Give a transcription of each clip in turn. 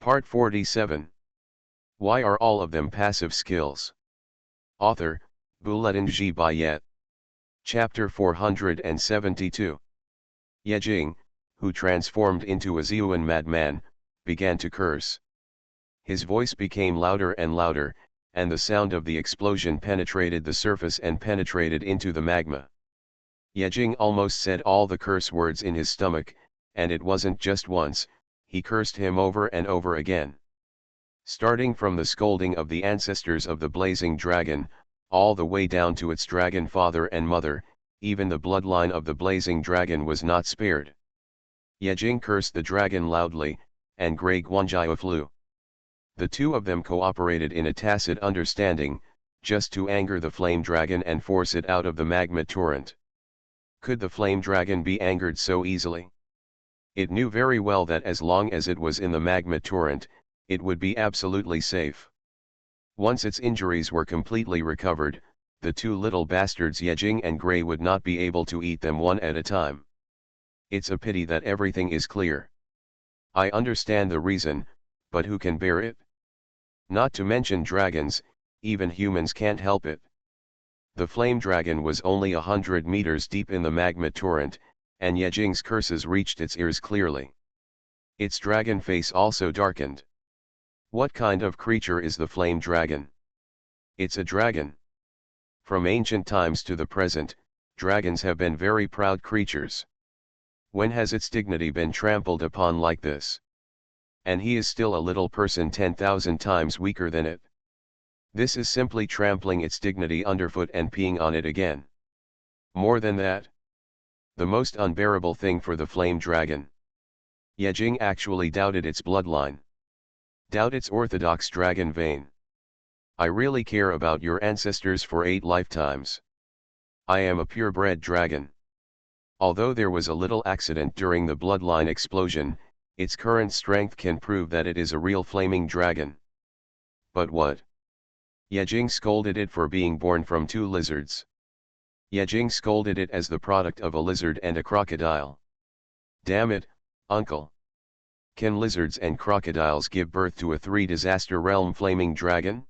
Part 47. Why are all of them passive skills? Author, Bulletin G. Bayet. Chapter 472. Yejing, who transformed into a Xuanhuan madman, began to curse. His voice became louder and louder, and the sound of the explosion penetrated the surface and penetrated into the magma. Yejing almost said all the curse words in his stomach, and it wasn't just once, he cursed him over and over again. Starting from the scolding of the ancestors of the blazing dragon, all the way down to its dragon father and mother, even the bloodline of the blazing dragon was not spared. Yejing cursed the dragon loudly, and Grey Guanjia flew. The two of them cooperated in a tacit understanding, just to anger the flame dragon and force it out of the magma torrent. Could the flame dragon be angered so easily? It knew very well that as long as it was in the magma torrent, it would be absolutely safe. Once its injuries were completely recovered, the two little bastards Yejing and Grey would not be able to eat them one at a time. It's a pity that everything is clear. I understand the reason, but who can bear it? Not to mention dragons, even humans can't help it. The flame dragon was only 100 meters deep in the magma torrent, and Yejing's curses reached its ears clearly. Its dragon face also darkened. What kind of creature is the flame dragon? It's a dragon. From ancient times to the present, dragons have been very proud creatures. When has its dignity been trampled upon like this? And he is still a little person 10,000 times weaker than it. This is simply trampling its dignity underfoot and peeing on it again. More than that, the most unbearable thing for the flame dragon. Yejing actually doubted its bloodline. Doubt its orthodox dragon vein. I really care about your ancestors for 8 lifetimes. I am a purebred dragon. Although there was a little accident during the bloodline explosion, its current strength can prove that it is a real flaming dragon. But what? Yejing scolded it for being born from 2 lizards. Yejing scolded it as the product of a lizard and a crocodile. Damn it, uncle. Can lizards and crocodiles give birth to a 3-disaster realm flaming dragon?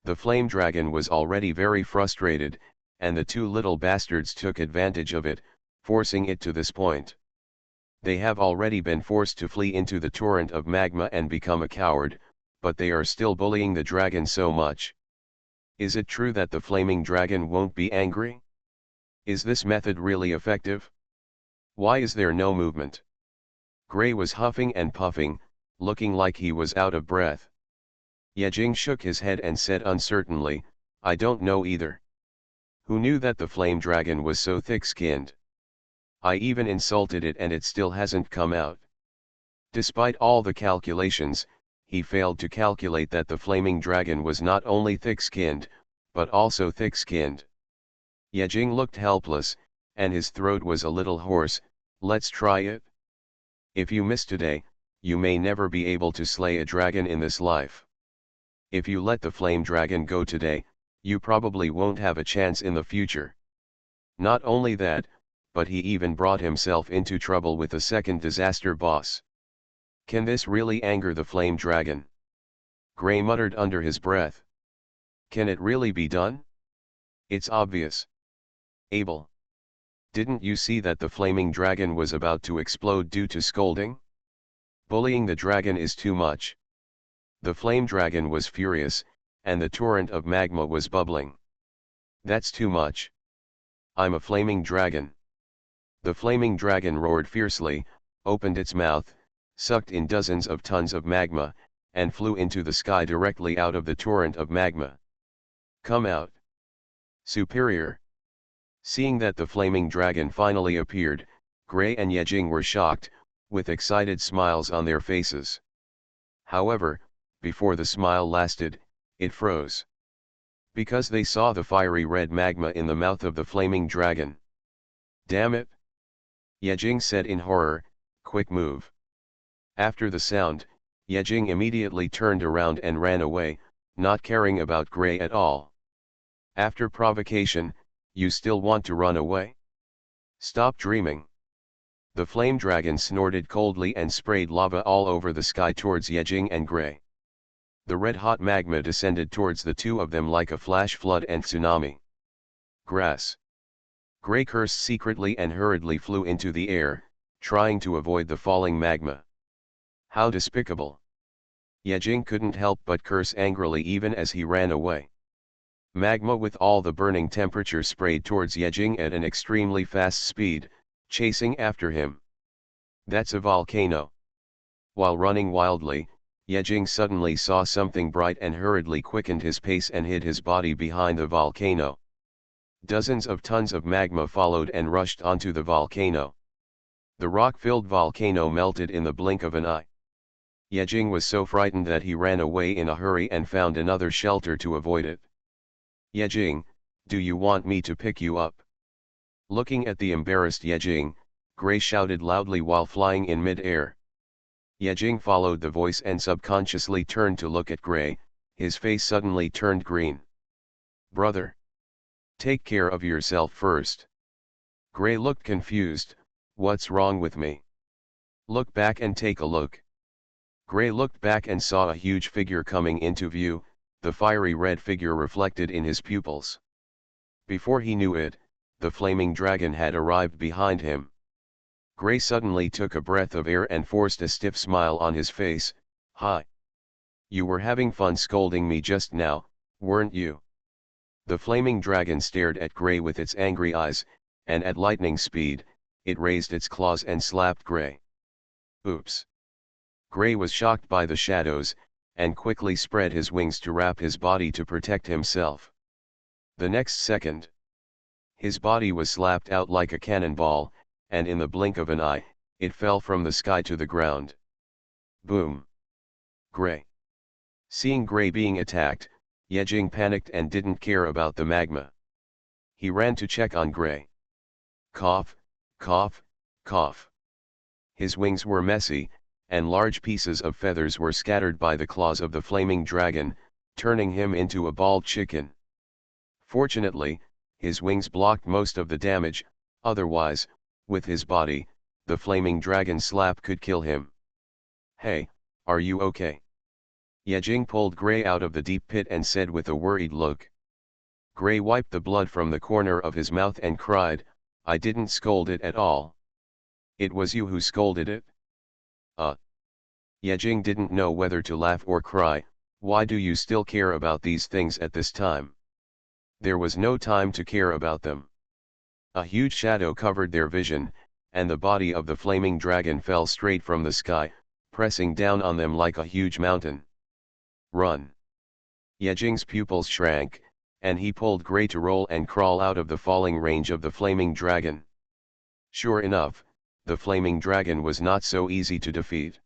The flame dragon was already very frustrated, and the 2 little bastards took advantage of it, forcing it to this point. They have already been forced to flee into the torrent of magma and become a coward, but they are still bullying the dragon so much. Is it true that the flaming dragon won't be angry? Is this method really effective? Why is there no movement? Grey was huffing and puffing, looking like he was out of breath. Yejing shook his head and said uncertainly, I don't know either. Who knew that the flame dragon was so thick-skinned? I even insulted it and it still hasn't come out. Despite all the calculations, he failed to calculate that the flaming dragon was not only thick-skinned, but also thick-skinned. Yejing looked helpless, and his throat was a little hoarse. Let's try it. If you miss today, you may never be able to slay a dragon in this life. If you let the flame dragon go today, you probably won't have a chance in the future. Not only that, but he even brought himself into trouble with the 2nd disaster boss. Can this really anger the flame dragon? Grey muttered under his breath. Can it really be done? It's obvious. Abel. Didn't you see that the flaming dragon was about to explode due to scolding? Bullying the dragon is too much. The flame dragon was furious, and the torrent of magma was bubbling. That's too much. I'm a flaming dragon. The flaming dragon roared fiercely, opened its mouth, sucked in dozens of tons of magma, and flew into the sky directly out of the torrent of magma. Come out. Superior. Seeing that the flaming dragon finally appeared, Grey and Yejing were shocked, with excited smiles on their faces. However, before the smile lasted, it froze. Because they saw the fiery red magma in the mouth of the flaming dragon. Damn it! Yejing said in horror, quick move. After the sound, Yejing immediately turned around and ran away, not caring about Grey at all. After provocation, you still want to run away? Stop dreaming. The flame dragon snorted coldly and sprayed lava all over the sky towards Yejing and Gray. The red-hot magma descended towards the two of them like a flash flood and tsunami. Grass. Gray cursed secretly and hurriedly flew into the air, trying to avoid the falling magma. How despicable! Yejing couldn't help but curse angrily even as he ran away. Magma with all the burning temperature sprayed towards Yejing at an extremely fast speed, chasing after him. That's a volcano. While running wildly, Yejing suddenly saw something bright and hurriedly quickened his pace and hid his body behind the volcano. Dozens of tons of magma followed and rushed onto the volcano. The rock-filled volcano melted in the blink of an eye. Yejing was so frightened that he ran away in a hurry and found another shelter to avoid it. Yejing, do you want me to pick you up? Looking at the embarrassed Yejing, Gray shouted loudly while flying in mid-air. Yejing followed the voice and subconsciously turned to look at Gray. His face suddenly turned green. Brother! Take care of yourself first. Gray looked confused. What's wrong with me? Look back and take a look. Gray looked back and saw a huge figure coming into view, the fiery red figure reflected in his pupils. Before he knew it, the flaming dragon had arrived behind him. Gray suddenly took a breath of air and forced a stiff smile on his face. Hi! You were having fun scolding me just now, weren't you? The flaming dragon stared at Gray with its angry eyes, and at lightning speed, it raised its claws and slapped Gray. Oops! Gray was shocked by the shadows, and quickly spread his wings to wrap his body to protect himself. The next second, his body was slapped out like a cannonball, and in the blink of an eye, it fell from the sky to the ground. Boom! Gray. Seeing Gray being attacked, Yejing panicked and didn't care about the magma. He ran to check on Gray. Cough, cough, cough. His wings were messy, and large pieces of feathers were scattered by the claws of the flaming dragon, turning him into a bald chicken. Fortunately, his wings blocked most of the damage, otherwise, with his body, the flaming dragon slap could kill him. Hey, are you okay? Yejing pulled Gray out of the deep pit and said with a worried look. Gray wiped the blood from the corner of his mouth and cried, I didn't scold it at all. It was you who scolded it. Yejing didn't know whether to laugh or cry. Why do you still care about these things at this time? There was no time to care about them. A huge shadow covered their vision, and the body of the flaming dragon fell straight from the sky, pressing down on them like a huge mountain. Run! Yejing's pupils shrank, and he pulled Gray to roll and crawl out of the falling range of the flaming dragon. Sure enough, the flaming dragon was not so easy to defeat.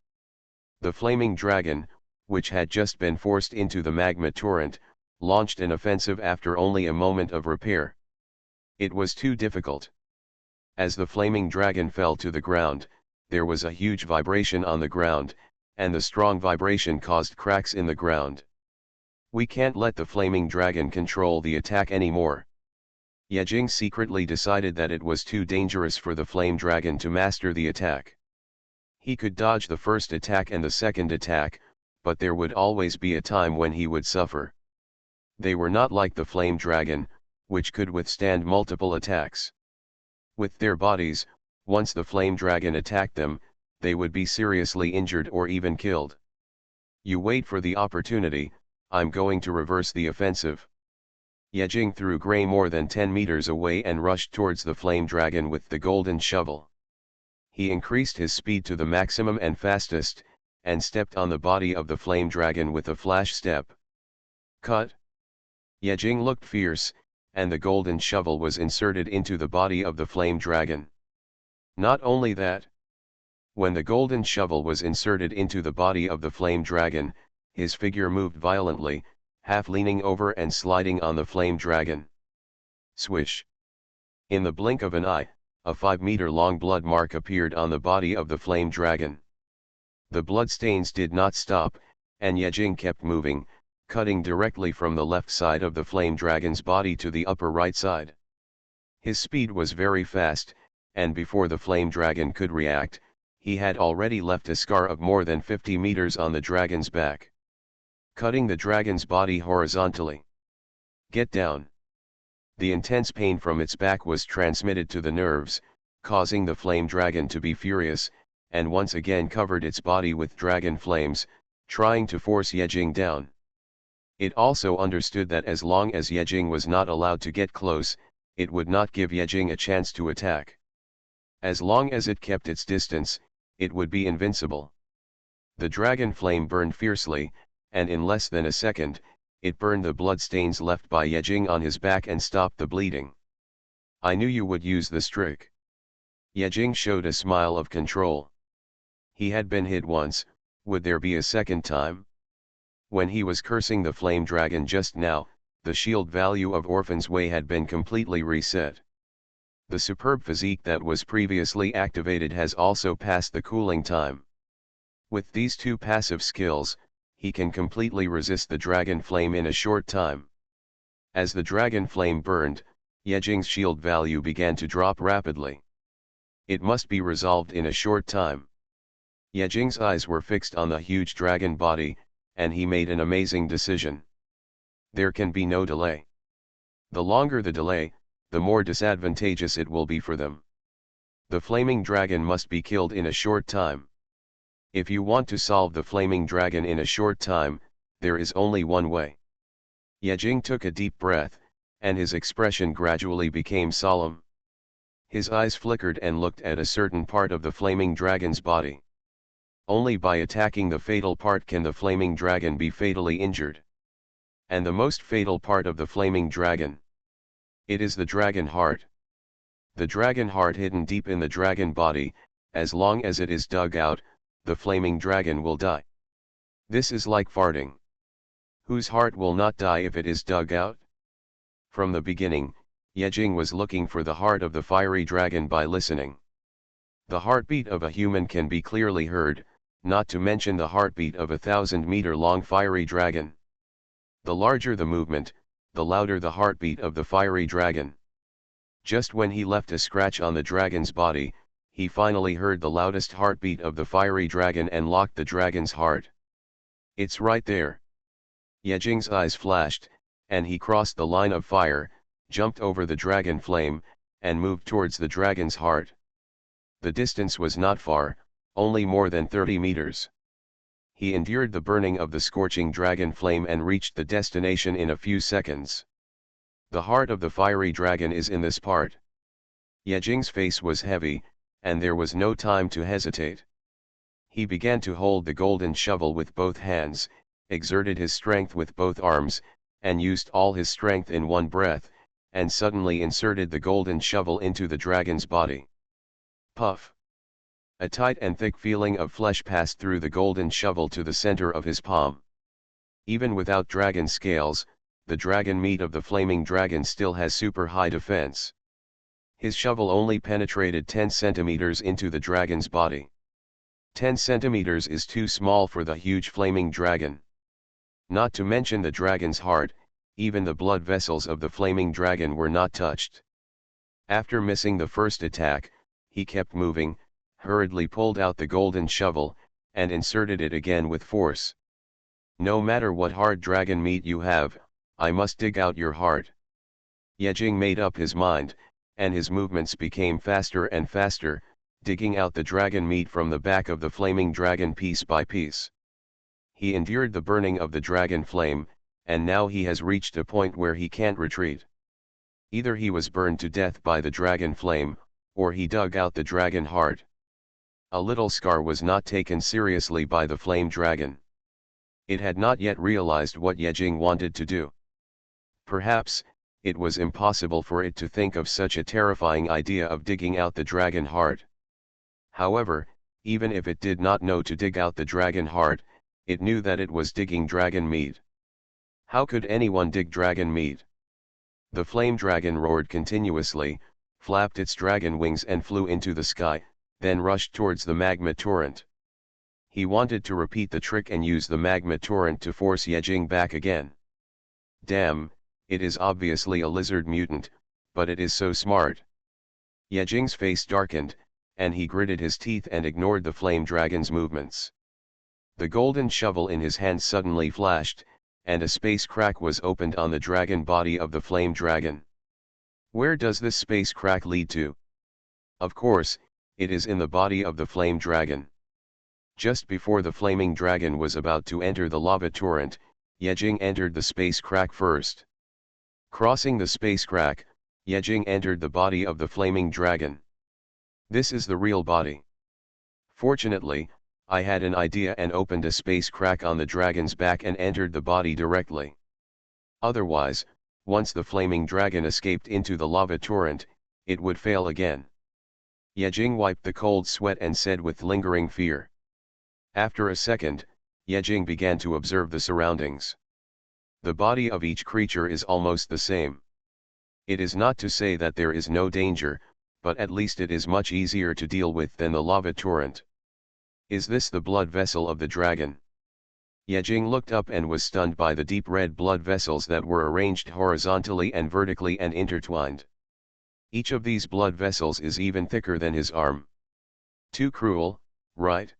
The flaming dragon, which had just been forced into the magma torrent, launched an offensive after only a moment of repair. It was too difficult. As the flaming dragon fell to the ground, there was a huge vibration on the ground, and the strong vibration caused cracks in the ground. We can't let the flaming dragon control the attack anymore. Yejing secretly decided that it was too dangerous for the flame dragon to master the attack. He could dodge the first attack and the second attack, but there would always be a time when he would suffer. They were not like the flame dragon, which could withstand multiple attacks. With their bodies, once the flame dragon attacked them, they would be seriously injured or even killed. You wait for the opportunity, I'm going to reverse the offensive. Yejing threw Gray more than 10 meters away and rushed towards the flame dragon with the golden shovel. He increased his speed to the maximum and fastest, and stepped on the body of the flame dragon with a flash step. Cut! Yejing looked fierce, and the golden shovel was inserted into the body of the flame dragon. Not only that. When the golden shovel was inserted into the body of the flame dragon, his figure moved violently, half leaning over and sliding on the flame dragon. Swish! In the blink of an eye, a 5-meter-long blood mark appeared on the body of the flame dragon. The bloodstains did not stop, and Yejing kept moving, cutting directly from the left side of the flame dragon's body to the upper right side. His speed was very fast, and before the flame dragon could react, he had already left a scar of more than 50 meters on the dragon's back, cutting the dragon's body horizontally. "Get down." The intense pain from its back was transmitted to the nerves, causing the flame dragon to be furious, and once again covered its body with dragon flames, trying to force Yejing down. It also understood that as long as Yejing was not allowed to get close, it would not give Yejing a chance to attack. As long as it kept its distance, it would be invincible. The dragon flame burned fiercely, and in less than a second, it burned the bloodstains left by Yejing on his back and stopped the bleeding. "I knew you would use this trick." Yejing showed a smile of control. He had been hit once, would there be a second time? When he was cursing the flame dragon just now, the shield value of Orphan's Way had been completely reset. The superb physique that was previously activated has also passed the cooling time. With these two passive skills, he can completely resist the dragon flame in a short time. As the dragon flame burned, Yejing's shield value began to drop rapidly. It must be resolved in a short time. Yejing's eyes were fixed on the huge dragon body, and he made an amazing decision. There can be no delay. The longer the delay, the more disadvantageous it will be for them. The flaming dragon must be killed in a short time. If you want to solve the flaming dragon in a short time, there is only one way. Yejing took a deep breath, and his expression gradually became solemn. His eyes flickered and looked at a certain part of the flaming dragon's body. Only by attacking the fatal part can the flaming dragon be fatally injured. And the most fatal part of the flaming dragon. It is the dragon heart. The dragon heart hidden deep in the dragon body, as long as it is dug out, the flaming dragon will die. This is like farting. Whose heart will not die if it is dug out? From the beginning, Yejing was looking for the heart of the fiery dragon by listening. The heartbeat of a human can be clearly heard, not to mention the heartbeat of a 1,000-meter-long fiery dragon. The larger the movement, the louder the heartbeat of the fiery dragon. Just when he left a scratch on the dragon's body, he finally heard the loudest heartbeat of the fiery dragon and locked the dragon's heart. "It's right there." Yejing's eyes flashed, and he crossed the line of fire, jumped over the dragon flame, and moved towards the dragon's heart. The distance was not far, only more than 30 meters. He endured the burning of the scorching dragon flame and reached the destination in a few seconds. The heart of the fiery dragon is in this part. Yejing's face was heavy, and there was no time to hesitate. He began to hold the golden shovel with both hands, exerted his strength with both arms, and used all his strength in one breath, and suddenly inserted the golden shovel into the dragon's body. Puff! A tight and thick feeling of flesh passed through the golden shovel to the center of his palm. Even without dragon scales, the dragon meat of the flaming dragon still has super high defense. His shovel only penetrated 10 centimeters into the dragon's body. 10 centimeters is too small for the huge flaming dragon. Not to mention the dragon's heart, even the blood vessels of the flaming dragon were not touched. After missing the first attack, he kept moving, hurriedly pulled out the golden shovel, and inserted it again with force. "No matter what hard dragon meat you have, I must dig out your heart." Yejing made up his mind, and his movements became faster and faster, digging out the dragon meat from the back of the flaming dragon piece by piece. He endured the burning of the dragon flame, and now he has reached a point where he can't retreat. Either he was burned to death by the dragon flame, or he dug out the dragon heart. A little scar was not taken seriously by the flame dragon. It had not yet realized what Yejing wanted to do. Perhaps, it was impossible for it to think of such a terrifying idea of digging out the dragon heart. However, even if it did not know to dig out the dragon heart, it knew that it was digging dragon meat. How could anyone dig dragon meat? The flame dragon roared continuously, flapped its dragon wings and flew into the sky, then rushed towards the magma torrent. He wanted to repeat the trick and use the magma torrent to force Yejing back again. Damn, it is obviously a lizard mutant, but it is so smart. Yejing's face darkened, and he gritted his teeth and ignored the flame dragon's movements. The golden shovel in his hand suddenly flashed, and a space crack was opened on the dragon body of the flame dragon. Where does this space crack lead to? Of course, it is in the body of the flame dragon. Just before the flaming dragon was about to enter the lava torrent, Yejing entered the space crack first. Crossing the space crack, Yejing entered the body of the flaming dragon. This is the real body. Fortunately, I had an idea and opened a space crack on the dragon's back and entered the body directly. Otherwise, once the flaming dragon escaped into the lava torrent, it would fail again. Yejing wiped the cold sweat and said with lingering fear. After a second, Yejing began to observe the surroundings. The body of each creature is almost the same. It is not to say that there is no danger, but at least it is much easier to deal with than the lava torrent. Is this the blood vessel of the dragon? Yejing looked up and was stunned by the deep red blood vessels that were arranged horizontally and vertically and intertwined. Each of these blood vessels is even thicker than his arm. Too cruel, right?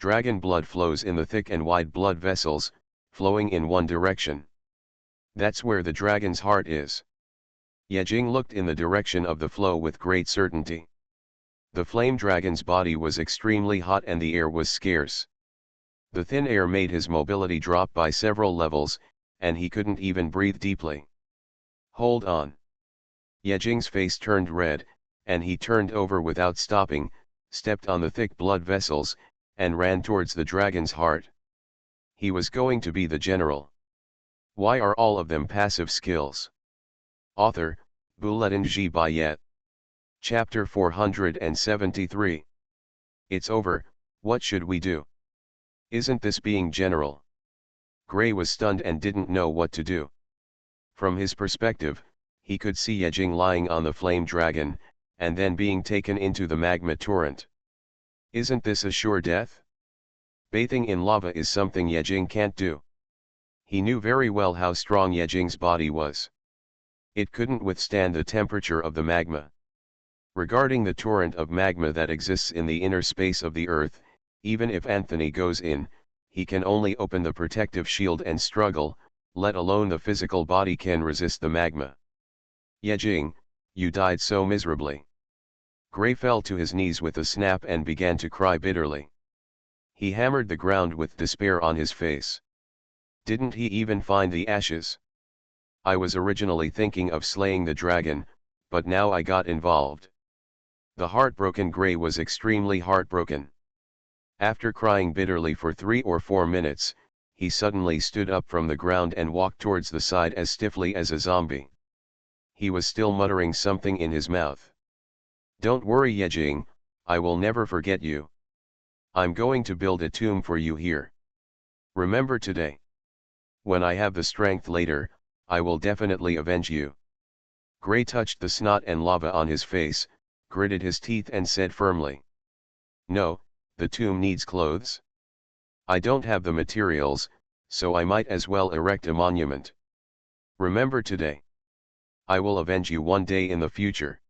Dragon blood flows in the thick and wide blood vessels, flowing in one direction. That's where the dragon's heart is. Yejing looked in the direction of the flow with great certainty. The flame dragon's body was extremely hot and the air was scarce. The thin air made his mobility drop by several levels, and he couldn't even breathe deeply. Hold on. Yejing's face turned red, and he turned over without stopping, stepped on the thick blood vessels, and ran towards the dragon's heart. He was going to be the general. Why are all of them passive skills? Author, Bouletin G. Bayet. Chapter 473. It's over, what should we do? Isn't this being general? Gray was stunned and didn't know what to do. From his perspective, he could see Yejing lying on the flame dragon, and then being taken into the magma torrent. Isn't this a sure death? Bathing in lava is something Yejing can't do. He knew very well how strong Yejing's body was. It couldn't withstand the temperature of the magma. Regarding the torrent of magma that exists in the inner space of the earth, even if Anthony goes in, he can only open the protective shield and struggle, let alone the physical body can resist the magma. Yejing, you died so miserably. Gray fell to his knees with a snap and began to cry bitterly. He hammered the ground with despair on his face. Didn't he even find the ashes? I was originally thinking of slaying the dragon, but now I got involved. The heartbroken Gray was extremely heartbroken. After crying bitterly for 3 or 4 minutes, he suddenly stood up from the ground and walked towards the side as stiffly as a zombie. He was still muttering something in his mouth. Don't worry Yejing, I will never forget you. I'm going to build a tomb for you here. Remember today. When I have the strength later, I will definitely avenge you. Gray touched the snot and lava on his face, gritted his teeth and said firmly. No, the tomb needs clothes. I don't have the materials, so I might as well erect a monument. Remember today. I will avenge you one day in the future.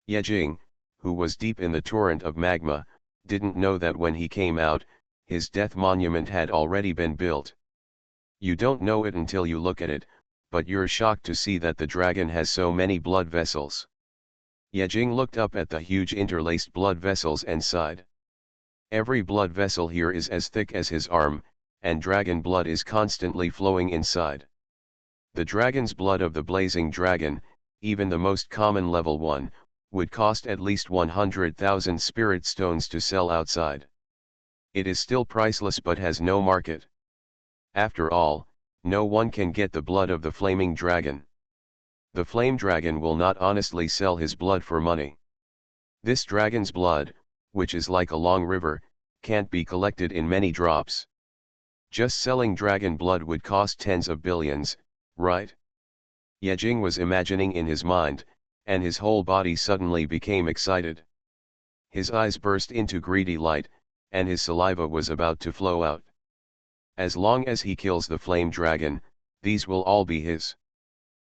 Yejing, who was deep in the torrent of magma, didn't know that when he came out, his death monument had already been built. You don't know it until you look at it, but you're shocked to see that the dragon has so many blood vessels. Yejing looked up at the huge interlaced blood vessels and sighed. Every blood vessel here is as thick as his arm, and dragon blood is constantly flowing inside. The dragon's blood of the blazing dragon, even the most common level 1, would cost at least 100,000 spirit stones to sell outside. It is still priceless but has no market. After all, no one can get the blood of the flaming dragon. The flame dragon will not honestly sell his blood for money. This dragon's blood, which is like a long river, can't be collected in many drops. Just selling dragon blood would cost tens of billions, right? Yejing was imagining in his mind, and his whole body suddenly became excited. His eyes burst into greedy light, and his saliva was about to flow out. As long as he kills the flame dragon, these will all be his.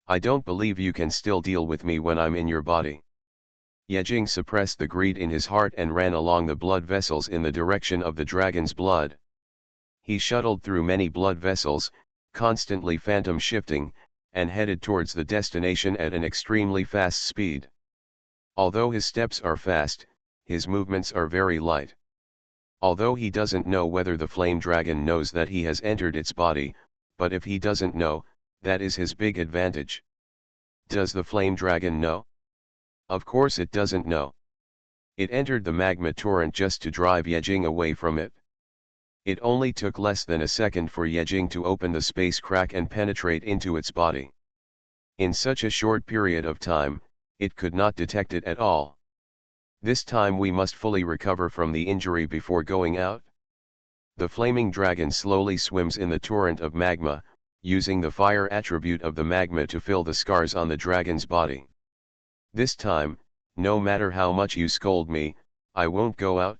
I don't believe you can still deal with me when I'm in your body. Yejing suppressed the greed in his heart and ran along the blood vessels in the direction of the dragon's blood. He shuttled through many blood vessels, constantly phantom shifting, and headed towards the destination at an extremely fast speed. Although his steps are fast, his movements are very light. Although he doesn't know whether the flame dragon knows that he has entered its body, but if he doesn't know, that is his big advantage. Does the flame dragon know? Of course it doesn't know. It entered the magma torrent just to drive Yejing away from it. It only took less than a second for Yejing to open the space crack and penetrate into its body. In such a short period of time, it could not detect it at all. This time we must fully recover from the injury before going out. The flaming dragon slowly swims in the torrent of magma, using the fire attribute of the magma to fill the scars on the dragon's body. This time, no matter how much you scold me, I won't go out.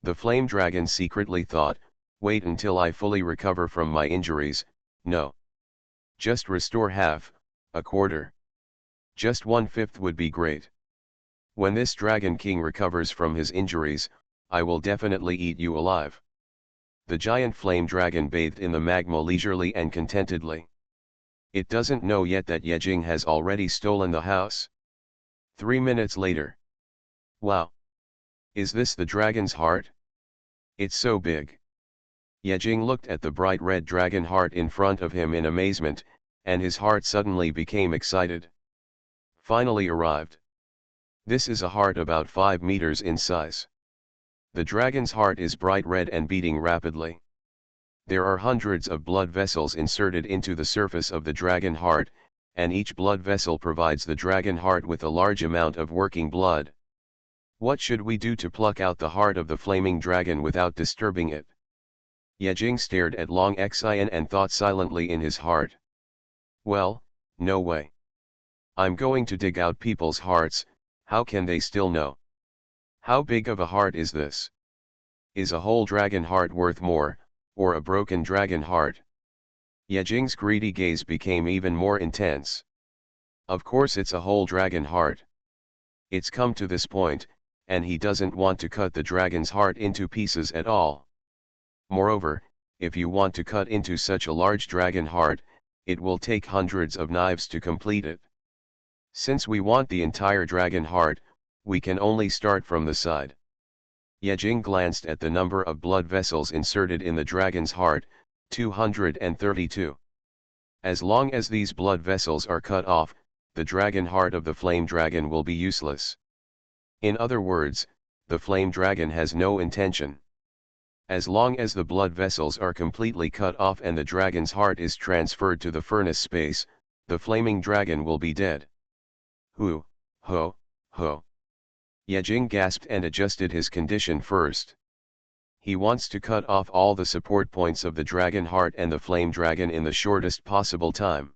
The flame dragon secretly thought, wait until I fully recover from my injuries. No. Just restore half, a quarter. Just 1/5 would be great. When this Dragon King recovers from his injuries, I will definitely eat you alive. The giant flame dragon bathed in the magma leisurely and contentedly. It doesn't know yet that Yejing has already stolen the house. 3 minutes later. Wow! Is this the dragon's heart? It's so big. Yejing looked at the bright red dragon heart in front of him in amazement, and his heart suddenly became excited. Finally arrived. This is a heart about 5 meters in size. The dragon's heart is bright red and beating rapidly. There are hundreds of blood vessels inserted into the surface of the dragon heart, and each blood vessel provides the dragon heart with a large amount of working blood. What should we do to pluck out the heart of the flaming dragon without disturbing it? Yejing stared at Long Xian and thought silently in his heart. Well, no way. I'm going to dig out people's hearts. How can they still know? How big of a heart is this? Is a whole dragon heart worth more, or a broken dragon heart? Yejing's greedy gaze became even more intense. Of course it's a whole dragon heart. It's come to this point, and he doesn't want to cut the dragon's heart into pieces at all. Moreover, if you want to cut into such a large dragon heart, it will take hundreds of knives to complete it. Since we want the entire dragon heart, we can only start from the side. Yejing glanced at the number of blood vessels inserted in the dragon's heart, 232. As long as these blood vessels are cut off, the dragon heart of the flame dragon will be useless. In other words, the flame dragon has no intention. As long as the blood vessels are completely cut off and the dragon's heart is transferred to the furnace space, the flaming dragon will be dead. Ho, ho. Yejing gasped and adjusted his condition first. He wants to cut off all the support points of the dragon heart and the flame dragon in the shortest possible time.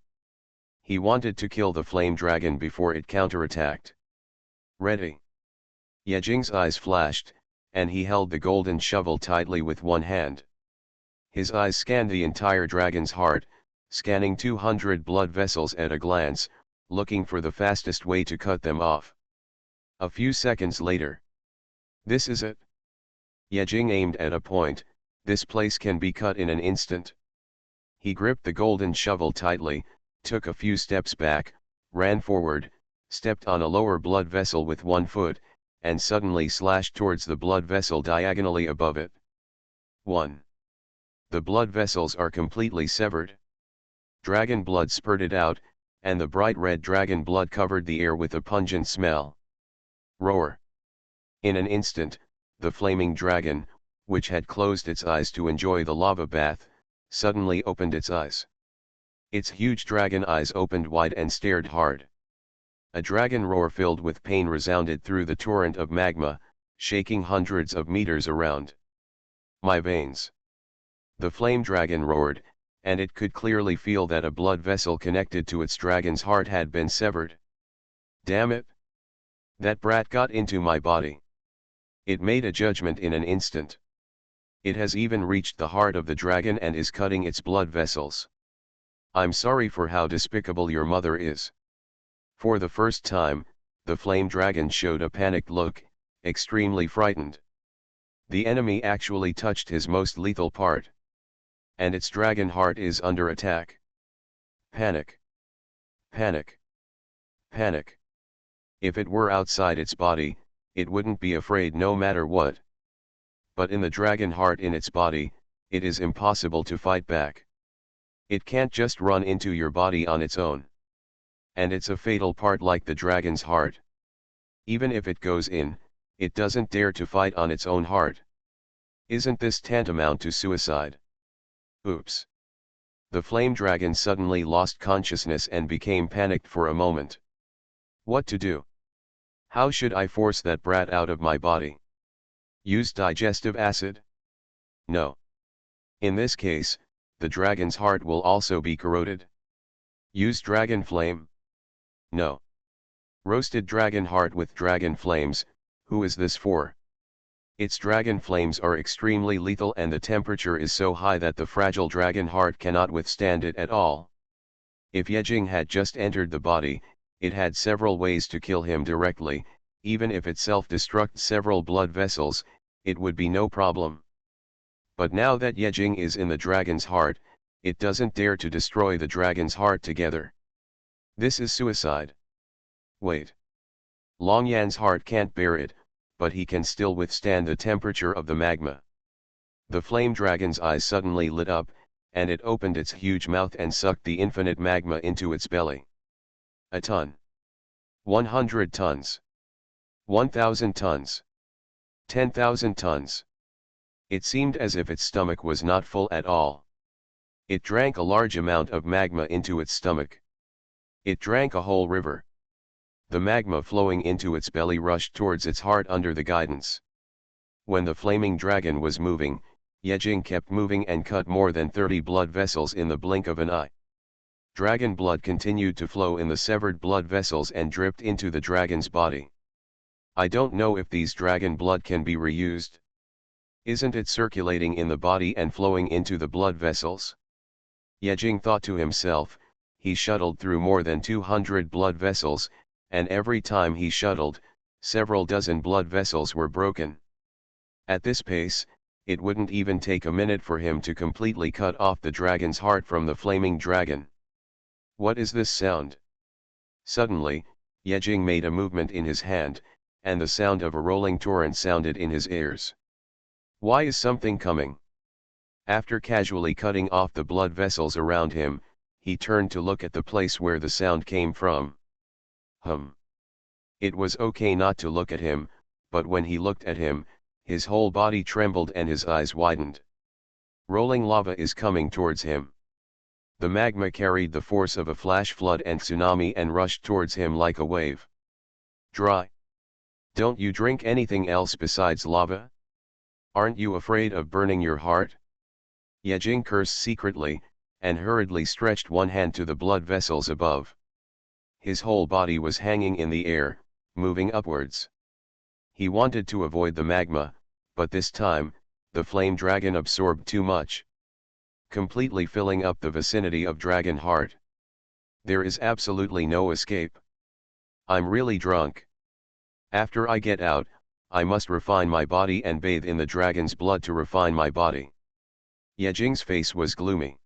He wanted to kill the flame dragon before it counterattacked. Ready. Yejing's eyes flashed, and he held the golden shovel tightly with one hand. His eyes scanned the entire dragon's heart, scanning 200 blood vessels at a glance, looking for the fastest way to cut them off. A few seconds later. This is it. Yejing aimed at a point. This place can be cut in an instant. He gripped the golden shovel tightly, took a few steps back, ran forward, stepped on a lower blood vessel with one foot, and suddenly slashed towards the blood vessel diagonally above it. 1. The blood vessels are completely severed. Dragon blood spurted out, and the bright red dragon blood covered the air with a pungent smell. Roar! In an instant, the flaming dragon, which had closed its eyes to enjoy the lava bath, suddenly opened its eyes. Its huge dragon eyes opened wide and stared hard. A dragon roar filled with pain resounded through the torrent of magma, shaking hundreds of meters around. My veins! The flame dragon roared, and it could clearly feel that a blood vessel connected to its dragon's heart had been severed. Damn it! That brat got into my body. It made a judgment in an instant. It has even reached the heart of the dragon and is cutting its blood vessels. I'm sorry for how despicable your mother is. For the first time, the flame dragon showed a panicked look, extremely frightened. The enemy actually touched his most lethal part. And its dragon heart is under attack. Panic. Panic. Panic. If it were outside its body, it wouldn't be afraid no matter what. But in the dragon heart in its body, it is impossible to fight back. It can't just run into your body on its own. And it's a fatal part like the dragon's heart. Even if it goes in, it doesn't dare to fight on its own heart. Isn't this tantamount to suicide? Oops. The flame dragon suddenly lost consciousness and became panicked for a moment. What to do? How should I force that brat out of my body? Use digestive acid? No. In this case, the dragon's heart will also be corroded. Use dragon flame? No. Roasted dragon heart with dragon flames, who is this for? Its dragon flames are extremely lethal and the temperature is so high that the fragile dragon heart cannot withstand it at all. If Yejing had just entered the body, it had several ways to kill him directly, even if it self-destructs several blood vessels, it would be no problem. But now that Yejing is in the dragon's heart, it doesn't dare to destroy the dragon's heart together. This is suicide. Wait. Longyan's heart can't bear it, but he can still withstand the temperature of the magma. The flame dragon's eyes suddenly lit up, and it opened its huge mouth and sucked the infinite magma into its belly. A ton. 100 tons. 1,000 tons. 10,000 tons. It seemed as if its stomach was not full at all. It drank a large amount of magma into its stomach. It drank a whole river. The magma flowing into its belly rushed towards its heart under the guidance. When the flaming dragon was moving, Yejing kept moving and cut more than 30 blood vessels in the blink of an eye. Dragon blood continued to flow in the severed blood vessels and dripped into the dragon's body. I don't know if these dragon blood can be reused. Isn't it circulating in the body and flowing into the blood vessels? Yejing thought to himself. He shuttled through more than 200 blood vessels, and every time he shuttled, several dozen blood vessels were broken. At this pace, it wouldn't even take a minute for him to completely cut off the dragon's heart from the flaming dragon. What is this sound? Suddenly, Yejing made a movement in his hand, and the sound of a rolling torrent sounded in his ears. Why is something coming? After casually cutting off the blood vessels around him, he turned to look at the place where the sound came from. It was okay not to look at him, but when he looked at him, his whole body trembled and his eyes widened. Rolling lava is coming towards him. The magma carried the force of a flash flood and tsunami and rushed towards him like a wave. Dry. Don't you drink anything else besides lava? Aren't you afraid of burning your heart? Yejing cursed secretly, and hurriedly stretched one hand to the blood vessels above. His whole body was hanging in the air, moving upwards. He wanted to avoid the magma, but this time, the flame dragon absorbed too much, completely filling up the vicinity of Dragon Heart. There is absolutely no escape. I'm really drunk. After I get out, I must refine my body and bathe in the dragon's blood to refine my body. Yejing's face was gloomy.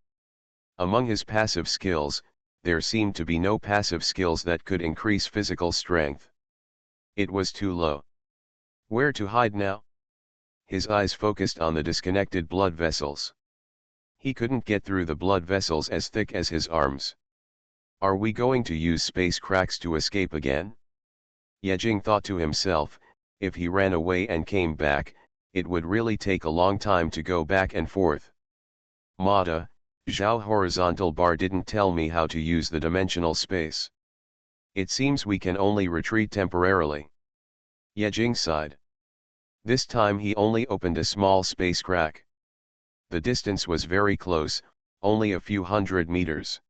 Among his passive skills, there seemed to be no passive skills that could increase physical strength. It was too low. Where to hide now? His eyes focused on the disconnected blood vessels. He couldn't get through the blood vessels as thick as his arms. Are we going to use space cracks to escape again? Yejing thought to himself, if he ran away and came back, it would really take a long time to go back and forth. Mada, Zhao horizontal bar didn't tell me how to use the dimensional space. It seems we can only retreat temporarily. Yejing sighed. This time he only opened a small space crack. The distance was very close, only a few hundred meters.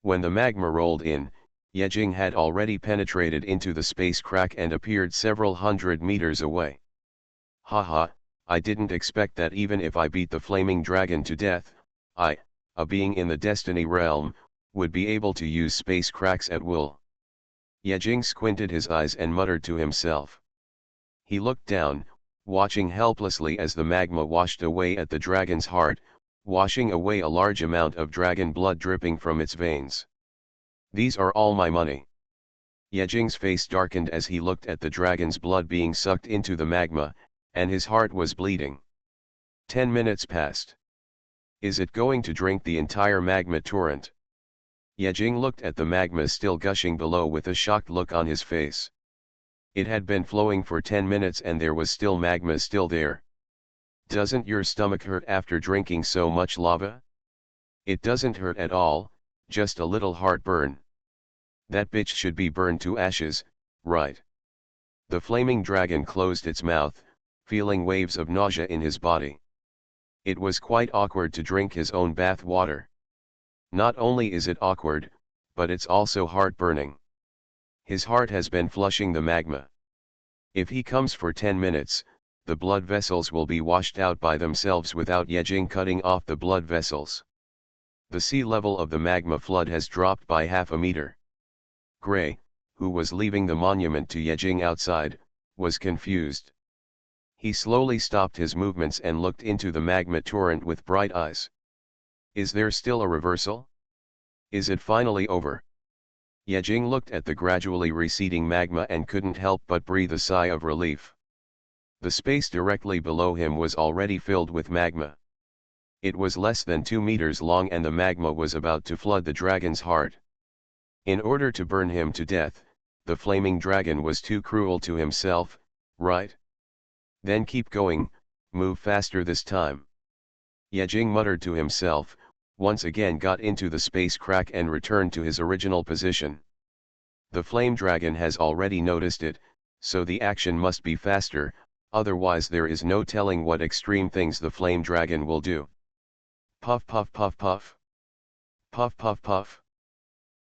When the magma rolled in, Yejing had already penetrated into the space crack and appeared several hundred meters away. Haha, I didn't expect that even if I beat the flaming dragon to death, I, a being in the destiny realm, would be able to use space cracks at will. Yejing squinted his eyes and muttered to himself. He looked down, watching helplessly as the magma washed away at the dragon's heart, washing away a large amount of dragon blood dripping from its veins. These are all my money. Yejing's face darkened as he looked at the dragon's blood being sucked into the magma, and his heart was bleeding. 10 minutes passed. Is it going to drink the entire magma torrent? Yejing looked at the magma still gushing below with a shocked look on his face. It had been flowing for 10 minutes and there was still magma still there. Doesn't your stomach hurt after drinking so much lava? It doesn't hurt at all, just a little heartburn. That bitch should be burned to ashes, right? The flaming dragon closed its mouth, feeling waves of nausea in his body. It was quite awkward to drink his own bath water. Not only is it awkward, but it's also heart-burning. His heart has been flushing the magma. If he comes for 10 minutes, the blood vessels will be washed out by themselves without Yejing cutting off the blood vessels. The sea level of the magma flood has dropped by half a meter. Gray, who was leaving the monument to Yejing outside, was confused. He slowly stopped his movements and looked into the magma torrent with bright eyes. Is there still a reversal? Is it finally over? Yejing looked at the gradually receding magma and couldn't help but breathe a sigh of relief. The space directly below him was already filled with magma. It was less than 2 meters long and the magma was about to flood the dragon's heart. In order to burn him to death, the flaming dragon was too cruel to himself, right? Then keep going, move faster this time. Yejing muttered to himself, once again got into the space crack and returned to his original position. The flame dragon has already noticed it, so the action must be faster, otherwise there is no telling what extreme things the flame dragon will do. Puff puff puff puff. Puff puff puff.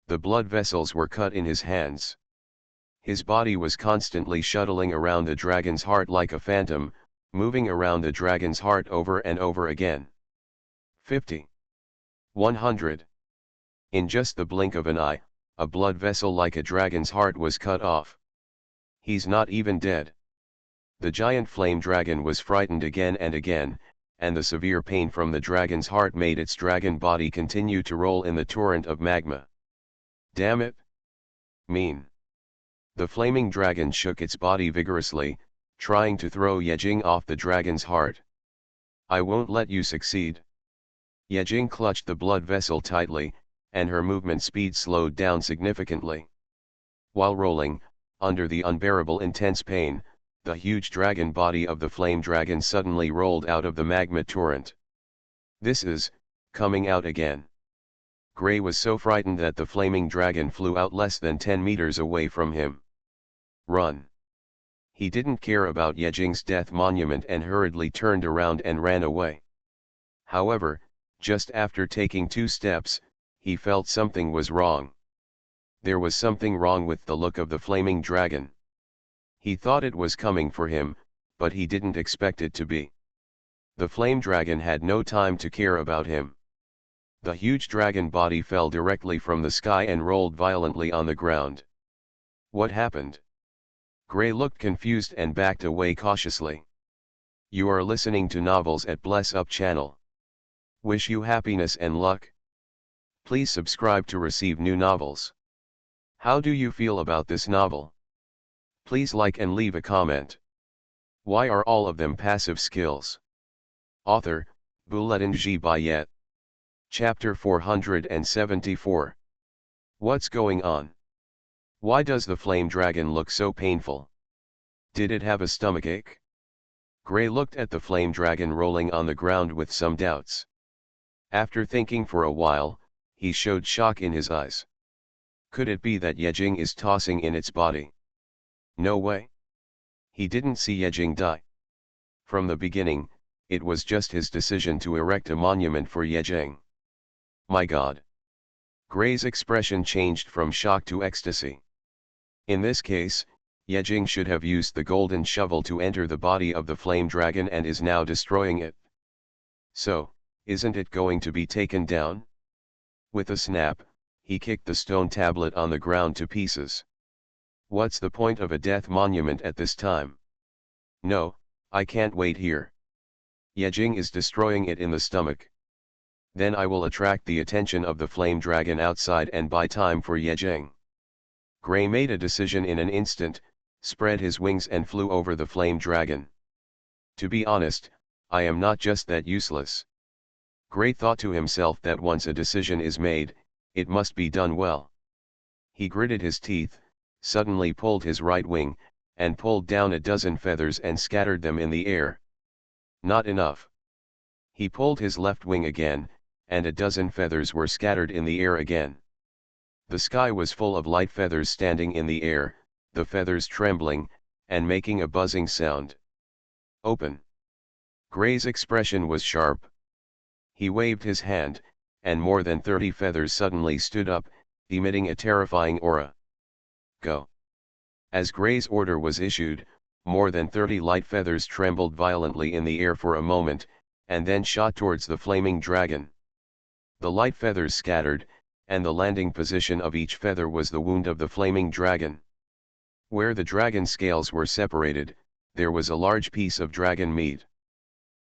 The blood vessels were cut in his hands. His body was constantly shuttling around the dragon's heart like a phantom, moving around the dragon's heart over and over again. 50. 100. In just the blink of an eye, a blood vessel like a dragon's heart was cut off. He's not even dead. The giant flame dragon was frightened again and again, and the severe pain from the dragon's heart made its dragon body continue to roll in the torrent of magma. Damn it! Mean. The flaming dragon shook its body vigorously, trying to throw Yejing off the dragon's heart. I won't let you succeed. Yejing clutched the blood vessel tightly, and her movement speed slowed down significantly. While rolling, under the unbearable intense pain, the huge dragon body of the flame dragon suddenly rolled out of the magma torrent. This is, coming out again. Gray was so frightened that the flaming dragon flew out less than 10 meters away from him. Run. He didn't care about Yejing's death monument and hurriedly turned around and ran away. However, just after taking 2 steps, he felt something was wrong. There was something wrong with the look of the flaming dragon. He thought it was coming for him, but he didn't expect it to be. The flame dragon had no time to care about him. The huge dragon body fell directly from the sky and rolled violently on the ground. What happened? Gray looked confused and backed away cautiously. You are listening to Novels at Bless Up channel. Wish you happiness and luck. Please subscribe to receive new novels. How do you feel about this novel? Please like and leave a comment. Why are all of them passive skills? Author, Bouletin G. Bayet. Chapter 474. What's going on? Why does the flame dragon look so painful? Did it have a stomachache? Gray looked at the flame dragon rolling on the ground with some doubts. After thinking for a while, he showed shock in his eyes. Could it be that Yejing is tossing in its body? No way. He didn't see Yejing die. From the beginning, it was just his decision to erect a monument for Yejing. My God. Gray's expression changed from shock to ecstasy. In this case, Yejing should have used the golden shovel to enter the body of the flame dragon and is now destroying it. So, isn't it going to be taken down? With a snap, he kicked the stone tablet on the ground to pieces. What's the point of a death monument at this time? No, I can't wait here. Yejing is destroying it in the stomach. Then I will attract the attention of the flame dragon outside and buy time for Yejing. Gray made a decision in an instant, spread his wings and flew over the flame dragon. To be honest, I am not just that useless. Gray thought to himself that once a decision is made, it must be done well. He gritted his teeth, suddenly pulled his right wing, and pulled down a dozen feathers and scattered them in the air. Not enough. He pulled his left wing again, and a dozen feathers were scattered in the air again. The sky was full of light feathers standing in the air, the feathers trembling, and making a buzzing sound. Open. Gray's expression was sharp. He waved his hand, and more than 30 feathers suddenly stood up, emitting a terrifying aura. Go. As Gray's order was issued, more than 30 light feathers trembled violently in the air for a moment, and then shot towards the flaming dragon. The light feathers scattered, and the landing position of each feather was the wound of the flaming dragon. Where the dragon scales were separated, there was a large piece of dragon meat.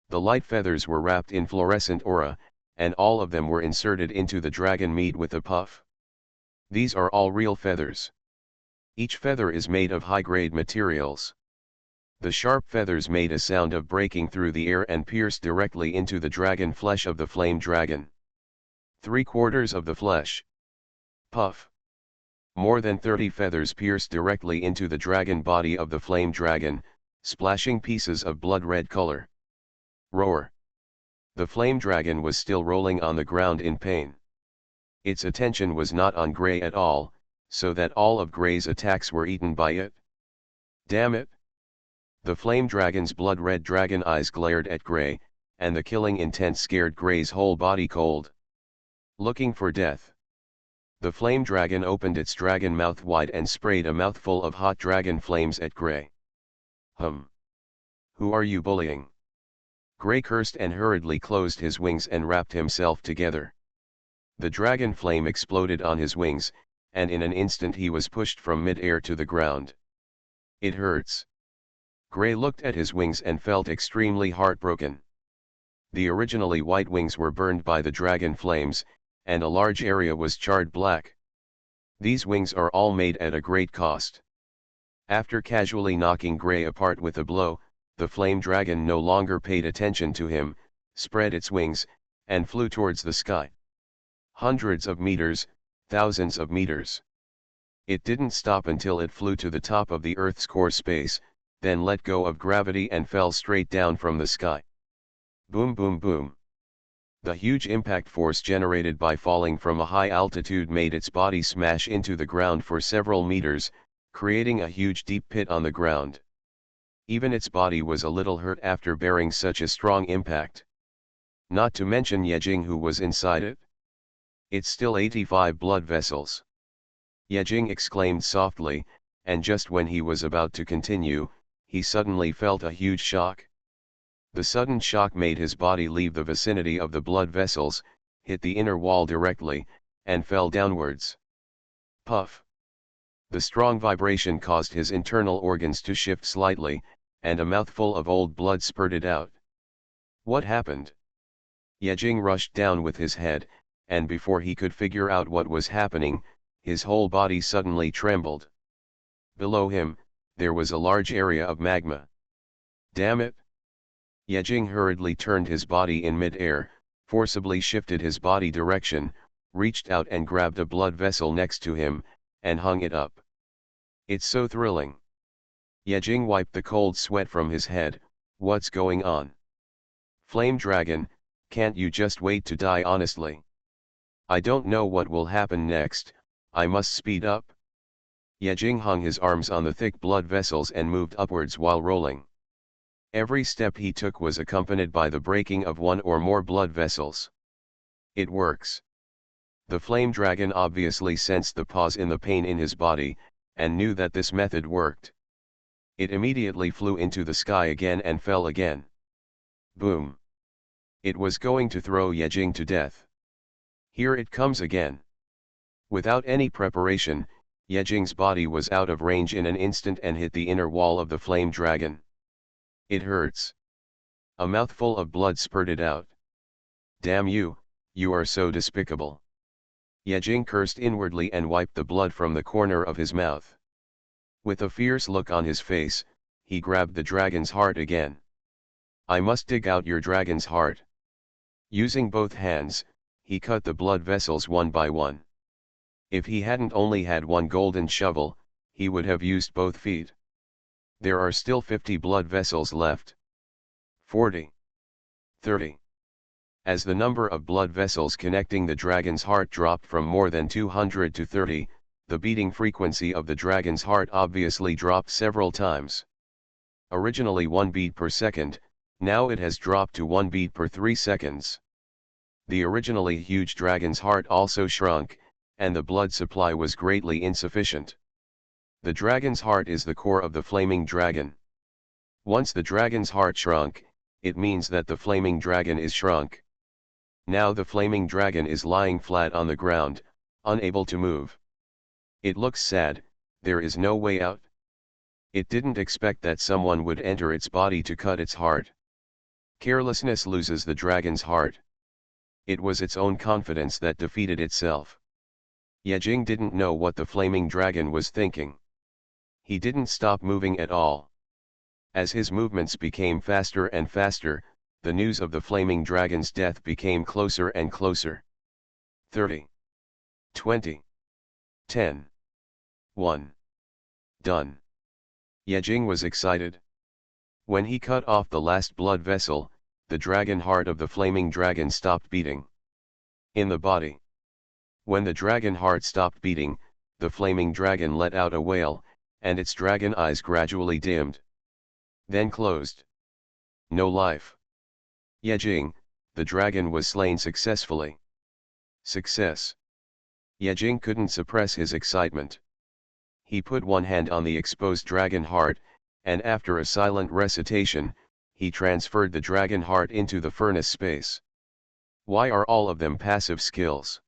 The light feathers were wrapped in fluorescent aura, and all of them were inserted into the dragon meat with a puff. These are all real feathers. Each feather is made of high-grade materials. The sharp feathers made a sound of breaking through the air and pierced directly into the dragon flesh of the flame dragon. 3/4 of the flesh. Puff. More than 30 feathers pierced directly into the dragon body of the flame dragon, splashing pieces of blood-red color. Roar. The flame dragon was still rolling on the ground in pain. Its attention was not on Gray at all, so that all of Gray's attacks were eaten by it. Damn it! The flame dragon's blood-red dragon eyes glared at Gray, and the killing intent scared Gray's whole body cold. Looking for death. The flame dragon opened its dragon mouth wide and sprayed a mouthful of hot dragon flames at Gray. Who are you bullying? Gray cursed and hurriedly closed his wings and wrapped himself together. The dragon flame exploded on his wings, and in an instant he was pushed from mid-air to the ground. It hurts. Gray looked at his wings and felt extremely heartbroken. The originally white wings were burned by the dragon flames, and a large area was charred black. These wings are all made at a great cost. After casually knocking Gray apart with a blow, the flame dragon no longer paid attention to him, spread its wings, and flew towards the sky. Hundreds of meters, thousands of meters. It didn't stop until it flew to the top of the Earth's core space, then let go of gravity and fell straight down from the sky. Boom boom boom. The huge impact force generated by falling from a high altitude made its body smash into the ground for several meters, creating a huge deep pit on the ground. Even its body was a little hurt after bearing such a strong impact. Not to mention Yejing who was inside it. It's still 85 blood vessels. Yejing exclaimed softly, and just when he was about to continue, he suddenly felt a huge shock. The sudden shock made his body leave the vicinity of the blood vessels, hit the inner wall directly, and fell downwards. Puff. The strong vibration caused his internal organs to shift slightly, and a mouthful of old blood spurted out. What happened? Yejing rushed down with his head, and before he could figure out what was happening, his whole body suddenly trembled. Below him, there was a large area of magma. Damn it! Yejing hurriedly turned his body in mid-air, forcibly shifted his body direction, reached out and grabbed a blood vessel next to him, and hung it up. It's so thrilling. Yejing wiped the cold sweat from his head. What's going on? Flame Dragon, can't you just wait to die honestly? I don't know what will happen next, I must speed up. Yejing hung his arms on the thick blood vessels and moved upwards while rolling. Every step he took was accompanied by the breaking of one or more blood vessels. It works. The flame dragon obviously sensed the pause in the pain in his body, and knew that this method worked. It immediately flew into the sky again and fell again. Boom. It was going to throw Yejing to death. Here it comes again. Without any preparation, Yejing's body was out of range in an instant and hit the inner wall of the flame dragon. It hurts. A mouthful of blood spurted out. Damn you, you are so despicable. Yejing cursed inwardly and wiped the blood from the corner of his mouth. With a fierce look on his face, he grabbed the dragon's heart again. I must dig out your dragon's heart. Using both hands, he cut the blood vessels one by one. If he hadn't only had one golden shovel, he would have used both feet. There are still 50 blood vessels left. 40. 30. As the number of blood vessels connecting the dragon's heart dropped from more than 200 to 30, the beating frequency of the dragon's heart obviously dropped several times. Originally 1 beat per second, now it has dropped to 1 beat per 3 seconds. The originally huge dragon's heart also shrunk, and the blood supply was greatly insufficient. The dragon's heart is the core of the flaming dragon. Once the dragon's heart shrunk, it means that the flaming dragon is shrunk. Now the flaming dragon is lying flat on the ground, unable to move. It looks sad, there is no way out. It didn't expect that someone would enter its body to cut its heart. Carelessness loses the dragon's heart. It was its own confidence that defeated itself. Yejing didn't know what the flaming dragon was thinking. He didn't stop moving at all. As his movements became faster and faster, the news of the flaming dragon's death became closer and closer. 30. 20. 10. 1. Done. Yejing was excited. When he cut off the last blood vessel, the dragon heart of the flaming dragon stopped beating. In the body. When the dragon heart stopped beating, the flaming dragon let out a wail, and its dragon eyes gradually dimmed. Then closed. No life. Yejing, the dragon was slain successfully. Success. Yejing couldn't suppress his excitement. He put one hand on the exposed dragon heart, and after a silent recitation, he transferred the dragon heart into the furnace space. Why are all of them passive skills?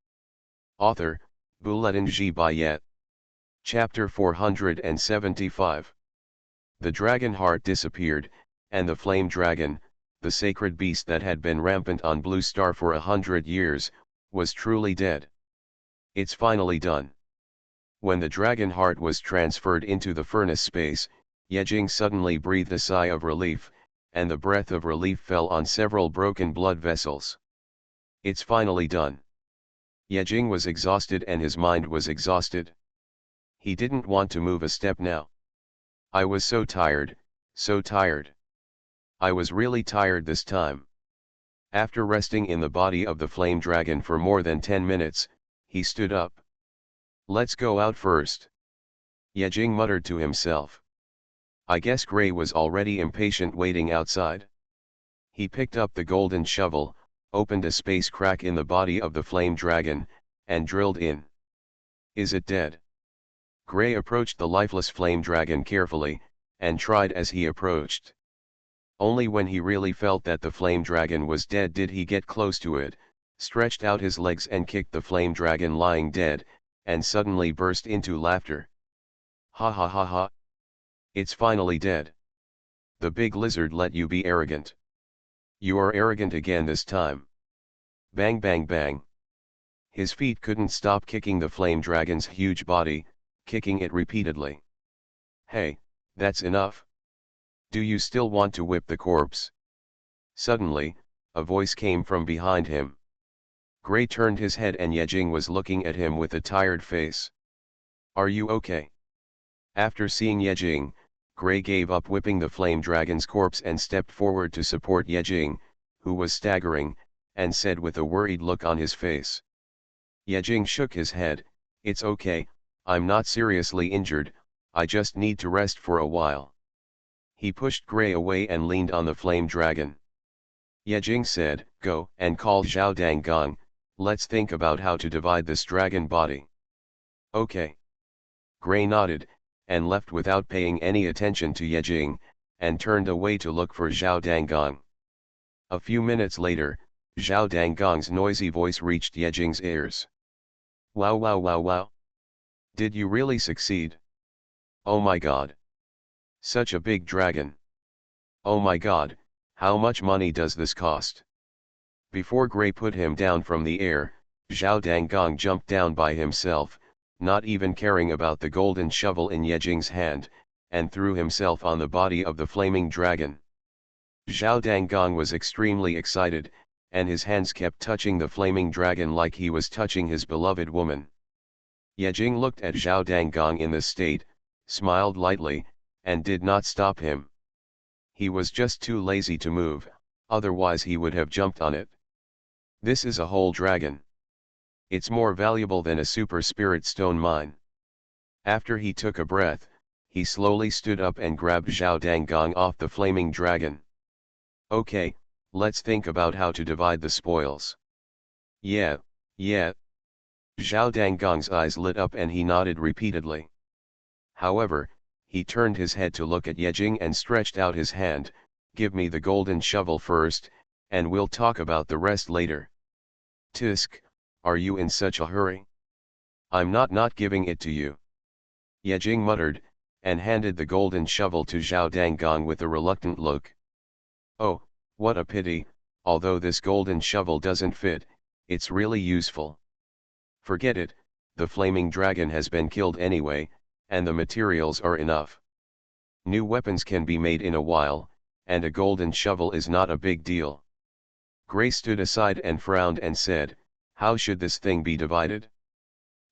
Author, Bulletin G. Bayet. Chapter 475. The dragon heart disappeared, and the flame dragon, the sacred beast that had been rampant on Blue Star for 100 years, was truly dead. It's finally done. When the dragon heart was transferred into the furnace space, Yejing suddenly breathed a sigh of relief, and the breath of relief fell on several broken blood vessels. It's finally done. Yejing was exhausted and his mind was exhausted. He didn't want to move a step now. I was so tired, so tired. I was really tired this time. After resting in the body of the flame dragon for more than 10 minutes, he stood up. Let's go out first. Yejing muttered to himself. I guess Gray was already impatient waiting outside. He picked up the golden shovel, opened a space crack in the body of the flame dragon, and drilled in. Is it dead? Gray approached the lifeless flame dragon carefully, and tried as he approached. Only when he really felt that the flame dragon was dead did he get close to it, stretched out his legs and kicked the flame dragon lying dead, and suddenly burst into laughter. Ha ha ha ha. It's finally dead. The big lizard let you be arrogant. You are arrogant again this time. Bang bang bang. His feet couldn't stop kicking the flame dragon's huge body, kicking it repeatedly. Hey, that's enough. Do you still want to whip the corpse? Suddenly, a voice came from behind him. Gray turned his head and Yejing was looking at him with a tired face. Are you okay? After seeing Yejing, Gray gave up whipping the flame dragon's corpse and stepped forward to support Yejing, who was staggering, and said with a worried look on his face. Yejing shook his head, It's okay, I'm not seriously injured, I just need to rest for a while. He pushed Gray away and leaned on the flame dragon. Yejing said, Go and call Zhao Danggong, let's think about how to divide this dragon body. Okay. Gray nodded, and left without paying any attention to Yejing, and turned away to look for Zhao Danggong. A few minutes later, Zhao Danggong's noisy voice reached Yejing's ears. Wow wow wow wow. Did you really succeed? Oh my god. Such a big dragon. Oh my god, how much money does this cost? Before Gray put him down from the air, Zhao Danggong jumped down by himself, not even caring about the golden shovel in Yejing's hand, and threw himself on the body of the flaming dragon. Zhao Danggong was extremely excited, and his hands kept touching the flaming dragon like he was touching his beloved woman. Yejing looked at Zhao Danggong in this state, smiled lightly, and did not stop him. He was just too lazy to move, otherwise he would have jumped on it. This is a whole dragon. It's more valuable than a super spirit stone mine. After he took a breath, he slowly stood up and grabbed Zhao Danggong off the flaming dragon. Okay, let's think about how to divide the spoils. Yeah. Zhao Danggong's eyes lit up and he nodded repeatedly. However, he turned his head to look at Yejing and stretched out his hand. Give me the golden shovel first, and we'll talk about the rest later. Tisk, are you in such a hurry? I'm not giving it to you. Yejing muttered, and handed the golden shovel to Zhao Danggong with a reluctant look. Oh, what a pity, although this golden shovel doesn't fit, it's really useful. Forget it, the flaming dragon has been killed anyway, and the materials are enough. New weapons can be made in a while, and a golden shovel is not a big deal. Gray stood aside and frowned and said, how should this thing be divided?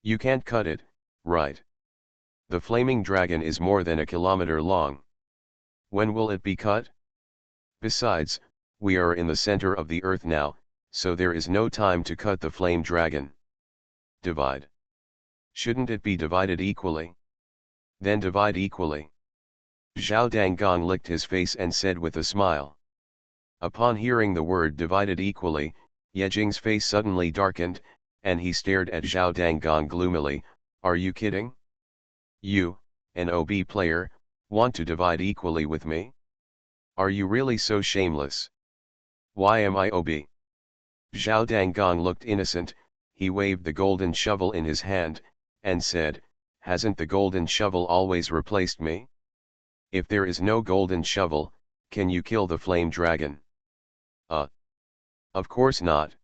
You can't cut it, right? The flaming dragon is more than a kilometer long. When will it be cut? Besides, we are in the center of the earth now, so there is no time to cut the flame dragon. Divide. Shouldn't it be divided equally? Then divide equally. Zhao Danggong licked his face and said with a smile. Upon hearing the word divided equally, Yejing's face suddenly darkened, and he stared at Zhao Danggong gloomily. Are you kidding? You, an OB player, want to divide equally with me? Are you really so shameless? Why am I OB? Zhao Danggong looked innocent. He waved the golden shovel in his hand, and said, hasn't the golden shovel always replaced me? If there is no golden shovel, can you kill the flame dragon? Of course not.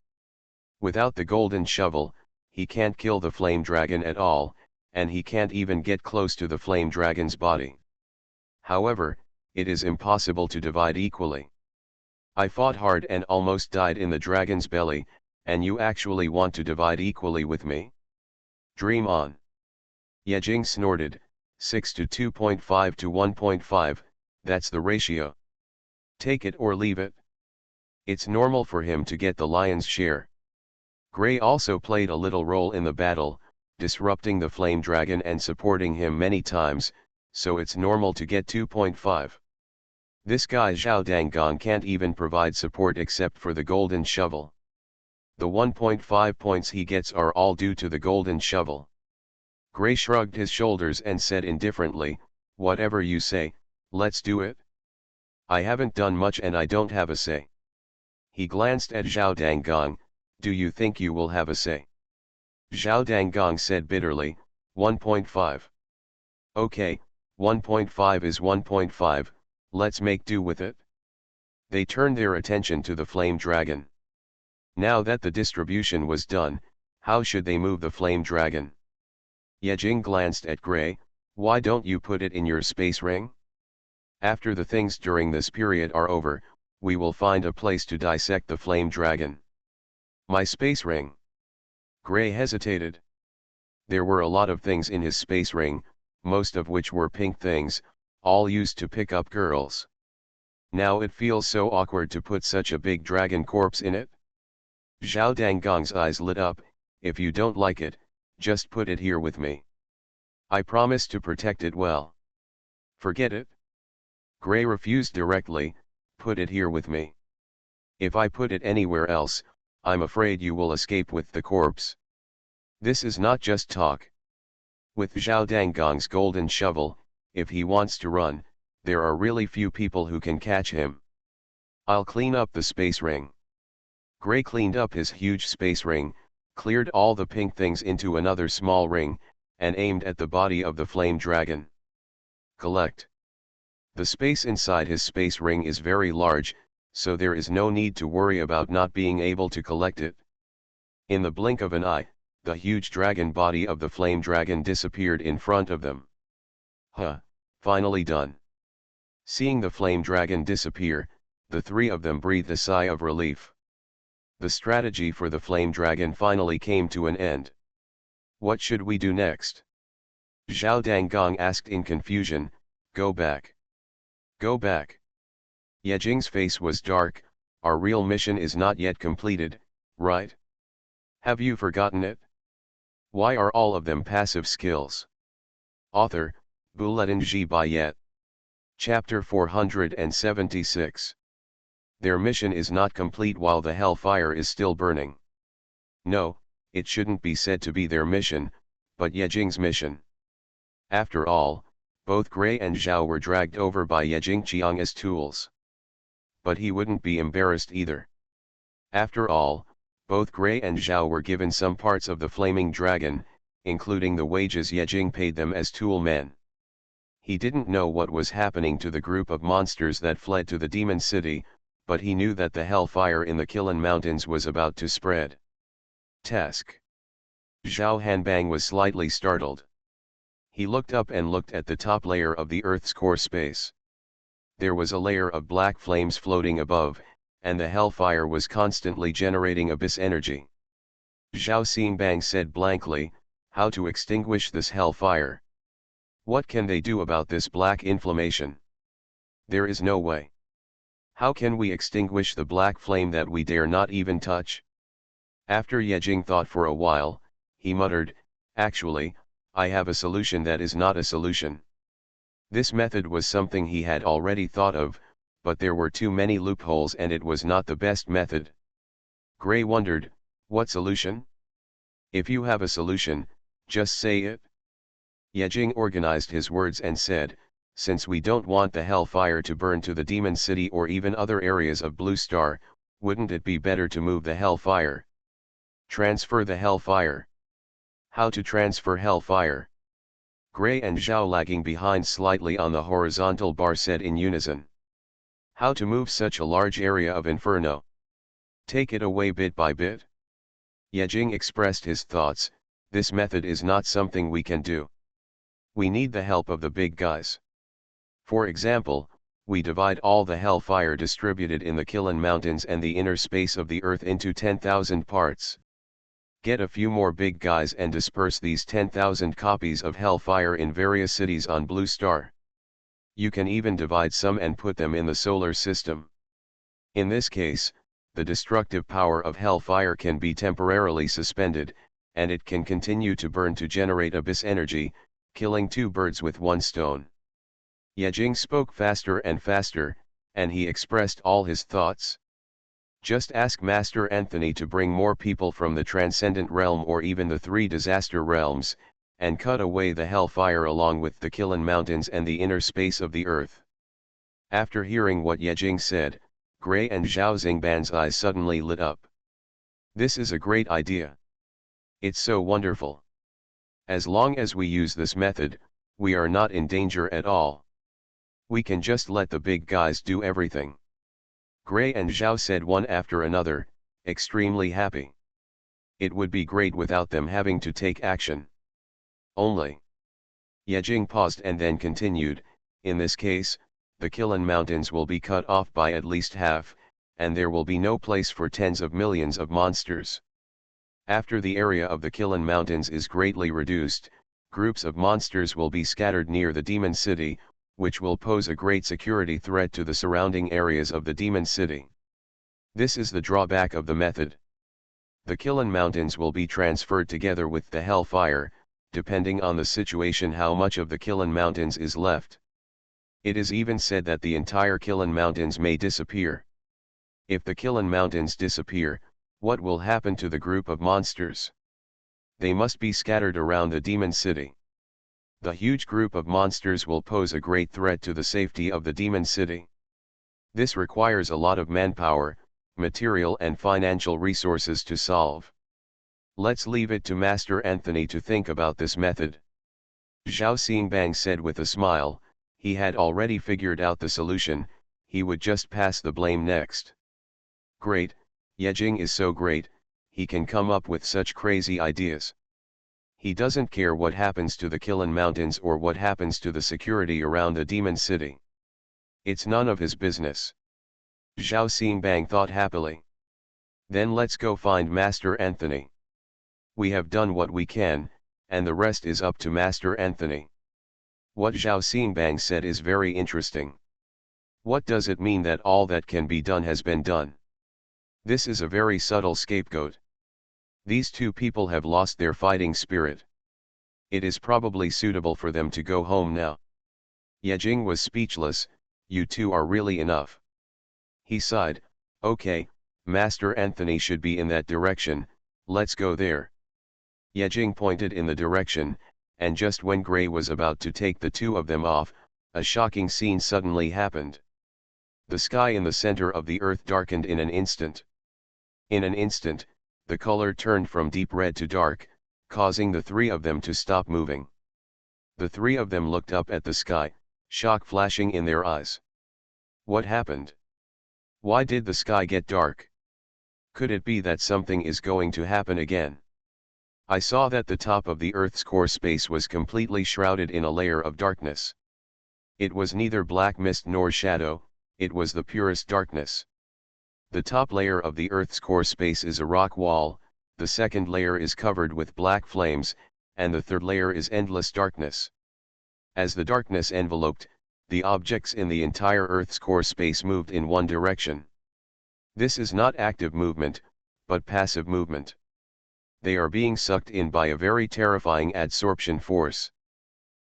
Without the golden shovel, he can't kill the flame dragon at all, and he can't even get close to the flame dragon's body. However, it is impossible to divide equally. I fought hard and almost died in the dragon's belly, and you actually want to divide equally with me? Dream on. Yejing snorted, 6 to 2.5 to 1.5, that's the ratio. Take it or leave it. It's normal for him to get the lion's share. Gray also played a little role in the battle, disrupting the flame dragon and supporting him many times, so it's normal to get 2.5. This guy Zhao Danggong can't even provide support except for the golden shovel. The 1.5 points he gets are all due to the golden shovel. Gray shrugged his shoulders and said indifferently, whatever you say, let's do it. I haven't done much and I don't have a say. He glanced at Zhao Danggong, do you think you will have a say? Zhao Danggong said bitterly, 1.5. Okay, 1.5 is 1.5, let's make do with it. They turned their attention to the flame dragon. Now that the distribution was done, how should they move the flame dragon? Yejing glanced at Gray, why don't you put it in your space ring? After the things during this period are over, we will find a place to dissect the flame dragon. My space ring. Gray hesitated. There were a lot of things in his space ring, most of which were pink things, all used to pick up girls. Now it feels so awkward to put such a big dragon corpse in it. Zhao Danggong's eyes lit up, if you don't like it, just put it here with me. I promise to protect it well. Forget it. Gray refused directly, put it here with me. If I put it anywhere else, I'm afraid you will escape with the corpse. This is not just talk. With Zhao Danggong's golden shovel, if he wants to run, there are really few people who can catch him. I'll clean up the space ring. Gray cleaned up his huge space ring, cleared all the pink things into another small ring, and aimed at the body of the flame dragon. Collect. The space inside his space ring is very large, so there is no need to worry about not being able to collect it. In the blink of an eye, the huge dragon body of the flame dragon disappeared in front of them. Huh, finally done. Seeing the flame dragon disappear, the three of them breathed a sigh of relief. The strategy for the flame dragon finally came to an end. What should we do next? Zhao Danggong asked in confusion. Go back. Go back. Ye Jing's face was dark. Our real mission is not yet completed, right? Have you forgotten it? Why are all of them passive skills? Author, Bulletin Ji Bayet. Chapter 476. Their mission is not complete while the hellfire is still burning. No, it shouldn't be said to be their mission, but Ye Jing's mission. After all, both Gray and Zhao were dragged over by Ye Jing Qiang as tools. But he wouldn't be embarrassed either. After all, both Gray and Zhao were given some parts of the flaming dragon, including the wages Ye Jing paid them as tool men. He didn't know what was happening to the group of monsters that fled to the demon city, but he knew that the hellfire in the Qilan Mountains was about to spread. Task. Zhao Hanbang was slightly startled. He looked up and looked at the top layer of the Earth's core space. There was a layer of black flames floating above, and the hellfire was constantly generating abyss energy. Zhao Xingbang said blankly, how to extinguish this hellfire? What can they do about this black inflammation? There is no way. How can we extinguish the black flame that we dare not even touch? After Ye Jing thought for a while, he muttered, actually, I have a solution that is not a solution. This method was something he had already thought of, but there were too many loopholes and it was not the best method. Gray wondered, what solution? If you have a solution, just say it. Ye Jing organized his words and said, since we don't want the hellfire to burn to the demon city or even other areas of Blue Star, wouldn't it be better to move the hellfire? Transfer the hellfire. How to transfer hellfire? Gray and Zhao, lagging behind slightly on the horizontal bar, said in unison. How to move such a large area of inferno? Take it away bit by bit? Ye Jing expressed his thoughts, this method is not something we can do. We need the help of the big guys. For example, we divide all the hellfire distributed in the Qilan Mountains and the inner space of the Earth into 10,000 parts. Get a few more big guys and disperse these 10,000 copies of hellfire in various cities on Blue Star. You can even divide some and put them in the solar system. In this case, the destructive power of hellfire can be temporarily suspended, and it can continue to burn to generate abyss energy, killing two birds with one stone. Ye Jing spoke faster and faster, and he expressed all his thoughts. Just ask Master Anthony to bring more people from the Transcendent Realm or even the three disaster realms, and cut away the hellfire along with the Qilan Mountains and the inner space of the Earth. After hearing what Ye Jing said, Gray and Zhao Xingban's eyes suddenly lit up. This is a great idea. It's so wonderful. As long as we use this method, we are not in danger at all. We can just let the big guys do everything. Gray and Zhao said one after another, extremely happy. It would be great without them having to take action. Only. Ye Jing paused and then continued, in this case, the Qilan Mountains will be cut off by at least half, and there will be no place for tens of millions of monsters. After the area of the Qilan Mountains is greatly reduced, groups of monsters will be scattered near the demon city, which will pose a great security threat to the surrounding areas of the demon city. This is the drawback of the method. The Qilan Mountains will be transferred together with the hellfire, depending on the situation how much of the Qilan Mountains is left. It is even said that the entire Qilan Mountains may disappear. If the Qilan Mountains disappear, what will happen to the group of monsters? They must be scattered around the demon city. The huge group of monsters will pose a great threat to the safety of the demon city. This requires a lot of manpower, material and financial resources to solve. Let's leave it to Master Anthony to think about this method. Zhao Xingbang said with a smile. He had already figured out the solution, he would just pass the blame next. Great, Yejing is so great, he can come up with such crazy ideas. He doesn't care what happens to the Qilan Mountains or what happens to the security around the Demon City. It's none of his business. Zhao Xingbang thought happily. Then let's go find Master Anthony. We have done what we can, and the rest is up to Master Anthony. What Zhao Xingbang said is very interesting. What does it mean that all that can be done has been done? This is a very subtle scapegoat. These two people have lost their fighting spirit. It is probably suitable for them to go home now. Yejing was speechless. You two are really enough. He sighed. Okay, Master Anthony should be in that direction, let's go there. Yejing pointed in the direction, and just when Gray was about to take the two of them off, a shocking scene suddenly happened. The sky in the center of the earth darkened in an instant. In an instant, the color turned from deep red to dark, causing the three of them to stop moving. The three of them looked up at the sky, shock flashing in their eyes. What happened? Why did the sky get dark? Could it be that something is going to happen again? I saw that the top of the Earth's core space was completely shrouded in a layer of darkness. It was neither black mist nor shadow, it was the purest darkness. The top layer of the Earth's core space is a rock wall, the second layer is covered with black flames, and the third layer is endless darkness. As the darkness enveloped, the objects in the entire Earth's core space moved in one direction. This is not active movement, but passive movement. They are being sucked in by a very terrifying adsorption force.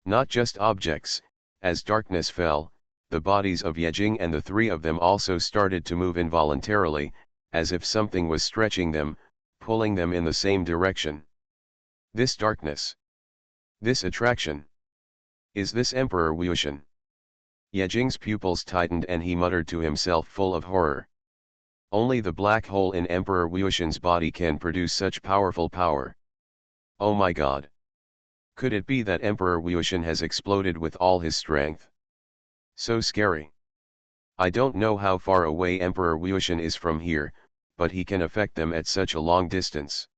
Not just objects, as darkness fell, the bodies of Yejing and the three of them also started to move involuntarily, as if something was stretching them, pulling them in the same direction. This darkness. This attraction. Is this Emperor Wuxian? Yejing's pupils tightened and he muttered to himself full of horror. Only the black hole in Emperor Wuxian's body can produce such powerful power. Oh my god. Could it be that Emperor Wuxian has exploded with all his strength? So scary. I don't know how far away Emperor Wuxian is from here, but he can affect them at such a long distance.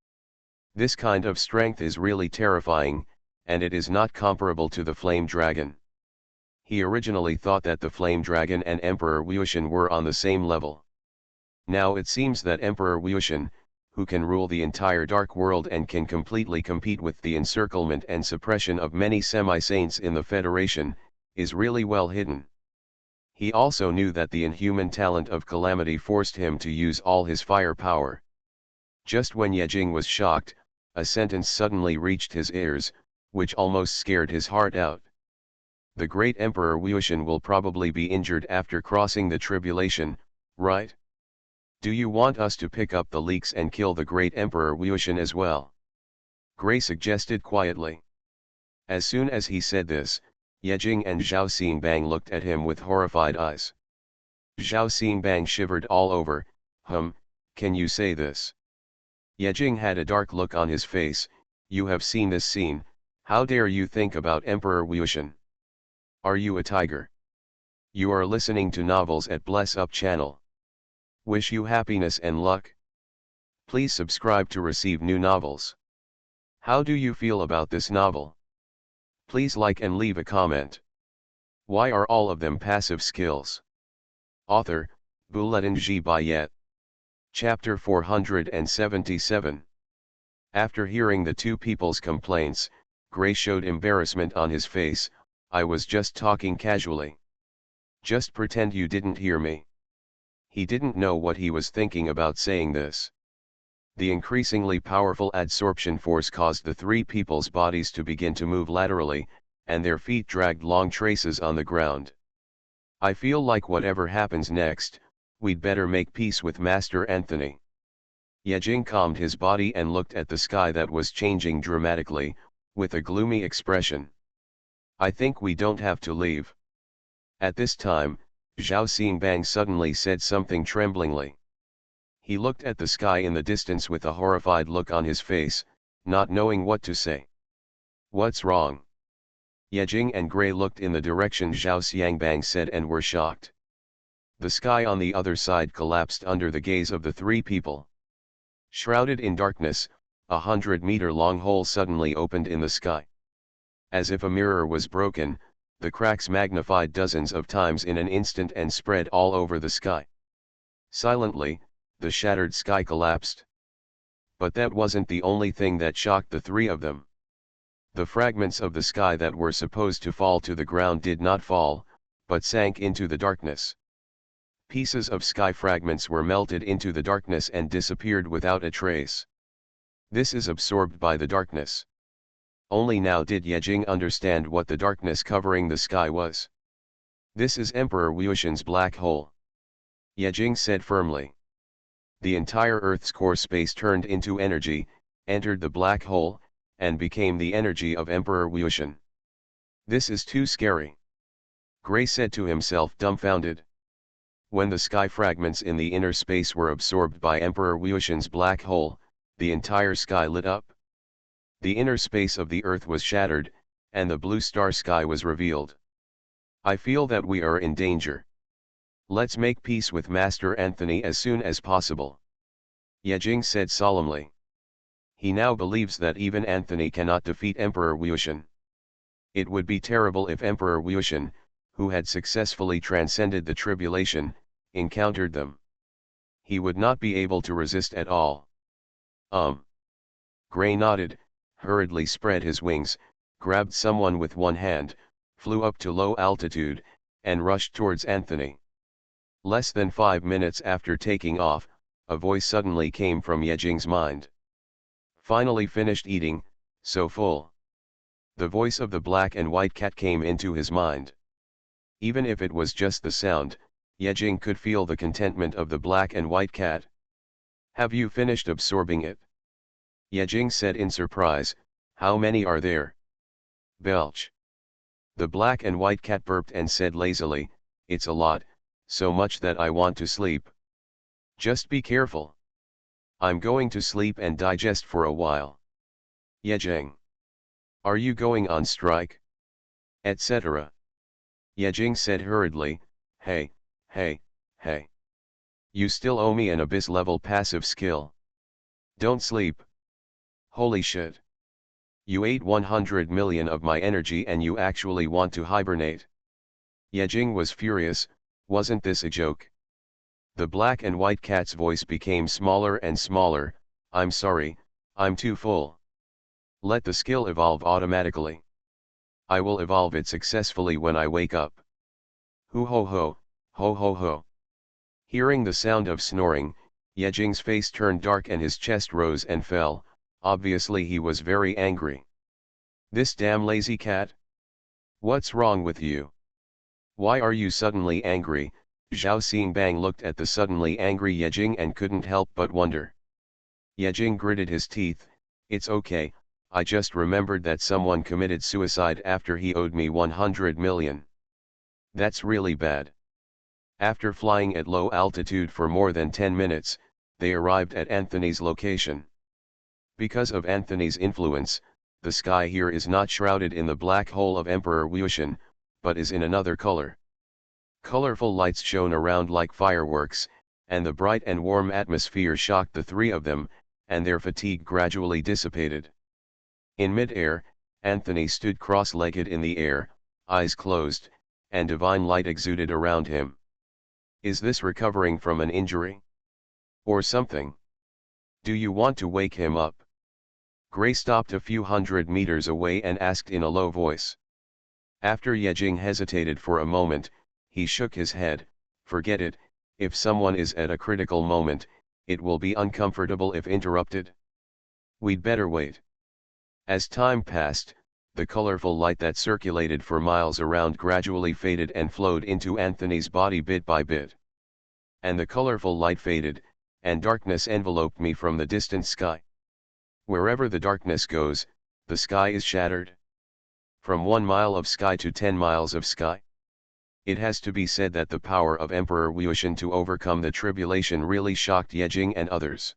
This kind of strength is really terrifying, and it is not comparable to the Flame Dragon. He originally thought that the Flame Dragon and Emperor Wuxian were on the same level. Now it seems that Emperor Wuxian, who can rule the entire Dark World and can completely compete with the encirclement and suppression of many semi-saints in the Federation, is really well hidden. He also knew that the inhuman talent of Calamity forced him to use all his firepower. Just when Yejing was shocked, a sentence suddenly reached his ears, which almost scared his heart out. The great Emperor Wuxian will probably be injured after crossing the tribulation, right? Do you want us to pick up the leaks and kill the great Emperor Wuxian as well? Gray suggested quietly. As soon as he said this, Yejing and Zhao Xingbang looked at him with horrified eyes. Zhao Xingbang shivered all over. Can you say this? Yejing had a dark look on his face. You have seen this scene, how dare you think about Emperor Wuxian? Are you a tiger? You are listening to novels at Bless Up channel. Wish you happiness and luck. Please subscribe to receive new novels. How do you feel about this novel? Please like and leave a comment. Why are all of them passive skills? Author, Bulletin G. Bayet. Chapter 477. After hearing the two people's complaints, Gray showed embarrassment on his face. I was just talking casually. Just pretend you didn't hear me. He didn't know what he was thinking about saying this. The increasingly powerful adsorption force caused the three people's bodies to begin to move laterally, and their feet dragged long traces on the ground. I feel like whatever happens next, we'd better make peace with Master Anthony. Yejing calmed his body and looked at the sky that was changing dramatically, with a gloomy expression. I think we don't have to leave. At this time, Zhao Xingbang suddenly said something tremblingly. He looked at the sky in the distance with a horrified look on his face, not knowing what to say. What's wrong? Yejing and Gray looked in the direction Zhao Xiangbang said and were shocked. The sky on the other side collapsed under the gaze of the three people. Shrouded in darkness, 100-meter-long hole suddenly opened in the sky. As if a mirror was broken, the cracks magnified dozens of times in an instant and spread all over the sky. Silently, the shattered sky collapsed. But that wasn't the only thing that shocked the three of them. The fragments of the sky that were supposed to fall to the ground did not fall, but sank into the darkness. Pieces of sky fragments were melted into the darkness and disappeared without a trace. This is absorbed by the darkness. Only now did Yejing understand what the darkness covering the sky was. This is Emperor Wuxian's black hole. Yejing said firmly. The entire Earth's core space turned into energy, entered the black hole, and became the energy of Emperor Wuxian. This is too scary. Gray said to himself, dumbfounded. When the sky fragments in the inner space were absorbed by Emperor Wuxian's black hole, the entire sky lit up. The inner space of the Earth was shattered, and the blue star sky was revealed. I feel that we are in danger. Let's make peace with Master Anthony as soon as possible. Yejing said solemnly. He now believes that even Anthony cannot defeat Emperor Wuxian. It would be terrible if Emperor Wuxian, who had successfully transcended the tribulation, encountered them. He would not be able to resist at all. Gray nodded, hurriedly spread his wings, grabbed someone with one hand, flew up to low altitude, and rushed towards Anthony. Less than 5 minutes after taking off, a voice suddenly came from Yejing's mind. Finally finished eating, so full. The voice of the black and white cat came into his mind. Even if it was just the sound, Yejing could feel the contentment of the black and white cat. Have you finished absorbing it? Yejing said in surprise, how many are there? Belch. The black and white cat burped and said lazily, it's a lot, so much that I want to sleep. Just be careful. I'm going to sleep and digest for a while. Yejing. Are you going on strike? Etc. Yejing said hurriedly, hey. You still owe me an abyss-level passive skill. Don't sleep. Holy shit. You ate 100 million of my energy and you actually want to hibernate. Yejing was furious, wasn't this a joke? The black and white cat's voice became smaller and smaller, I'm sorry, I'm too full. Let the skill evolve automatically. I will evolve it successfully when I wake up. Hoo ho ho, ho ho ho. Hearing the sound of snoring, Yejing's face turned dark and his chest rose and fell, obviously he was very angry. This damn lazy cat? What's wrong with you? Why are you suddenly angry? Zhao Xingbang looked at the suddenly angry Yejing and couldn't help but wonder. Yejing gritted his teeth, it's okay, I just remembered that someone committed suicide after he owed me 100 million. That's really bad. After flying at low altitude for more than 10 minutes, they arrived at Anthony's location. Because of Anthony's influence, the sky here is not shrouded in the black hole of Emperor Wuxian, but is in another color. Colorful lights shone around like fireworks, and the bright and warm atmosphere shocked the three of them, and their fatigue gradually dissipated. In mid-air, Anthony stood cross-legged in the air, eyes closed, and divine light exuded around him. Is this recovering from an injury? Or something? Do you want to wake him up? Gray stopped a few hundred meters away and asked in a low voice. After Yejing hesitated for a moment, he shook his head, forget it, if someone is at a critical moment, it will be uncomfortable if interrupted. We'd better wait. As time passed, the colorful light that circulated for miles around gradually faded and flowed into Anthony's body bit by bit. And the colorful light faded, and darkness enveloped me from the distant sky. Wherever the darkness goes, the sky is shattered. From 1 mile of sky to 10 miles of sky. It has to be said that the power of Emperor Wuxian to overcome the tribulation really shocked Yejing and others.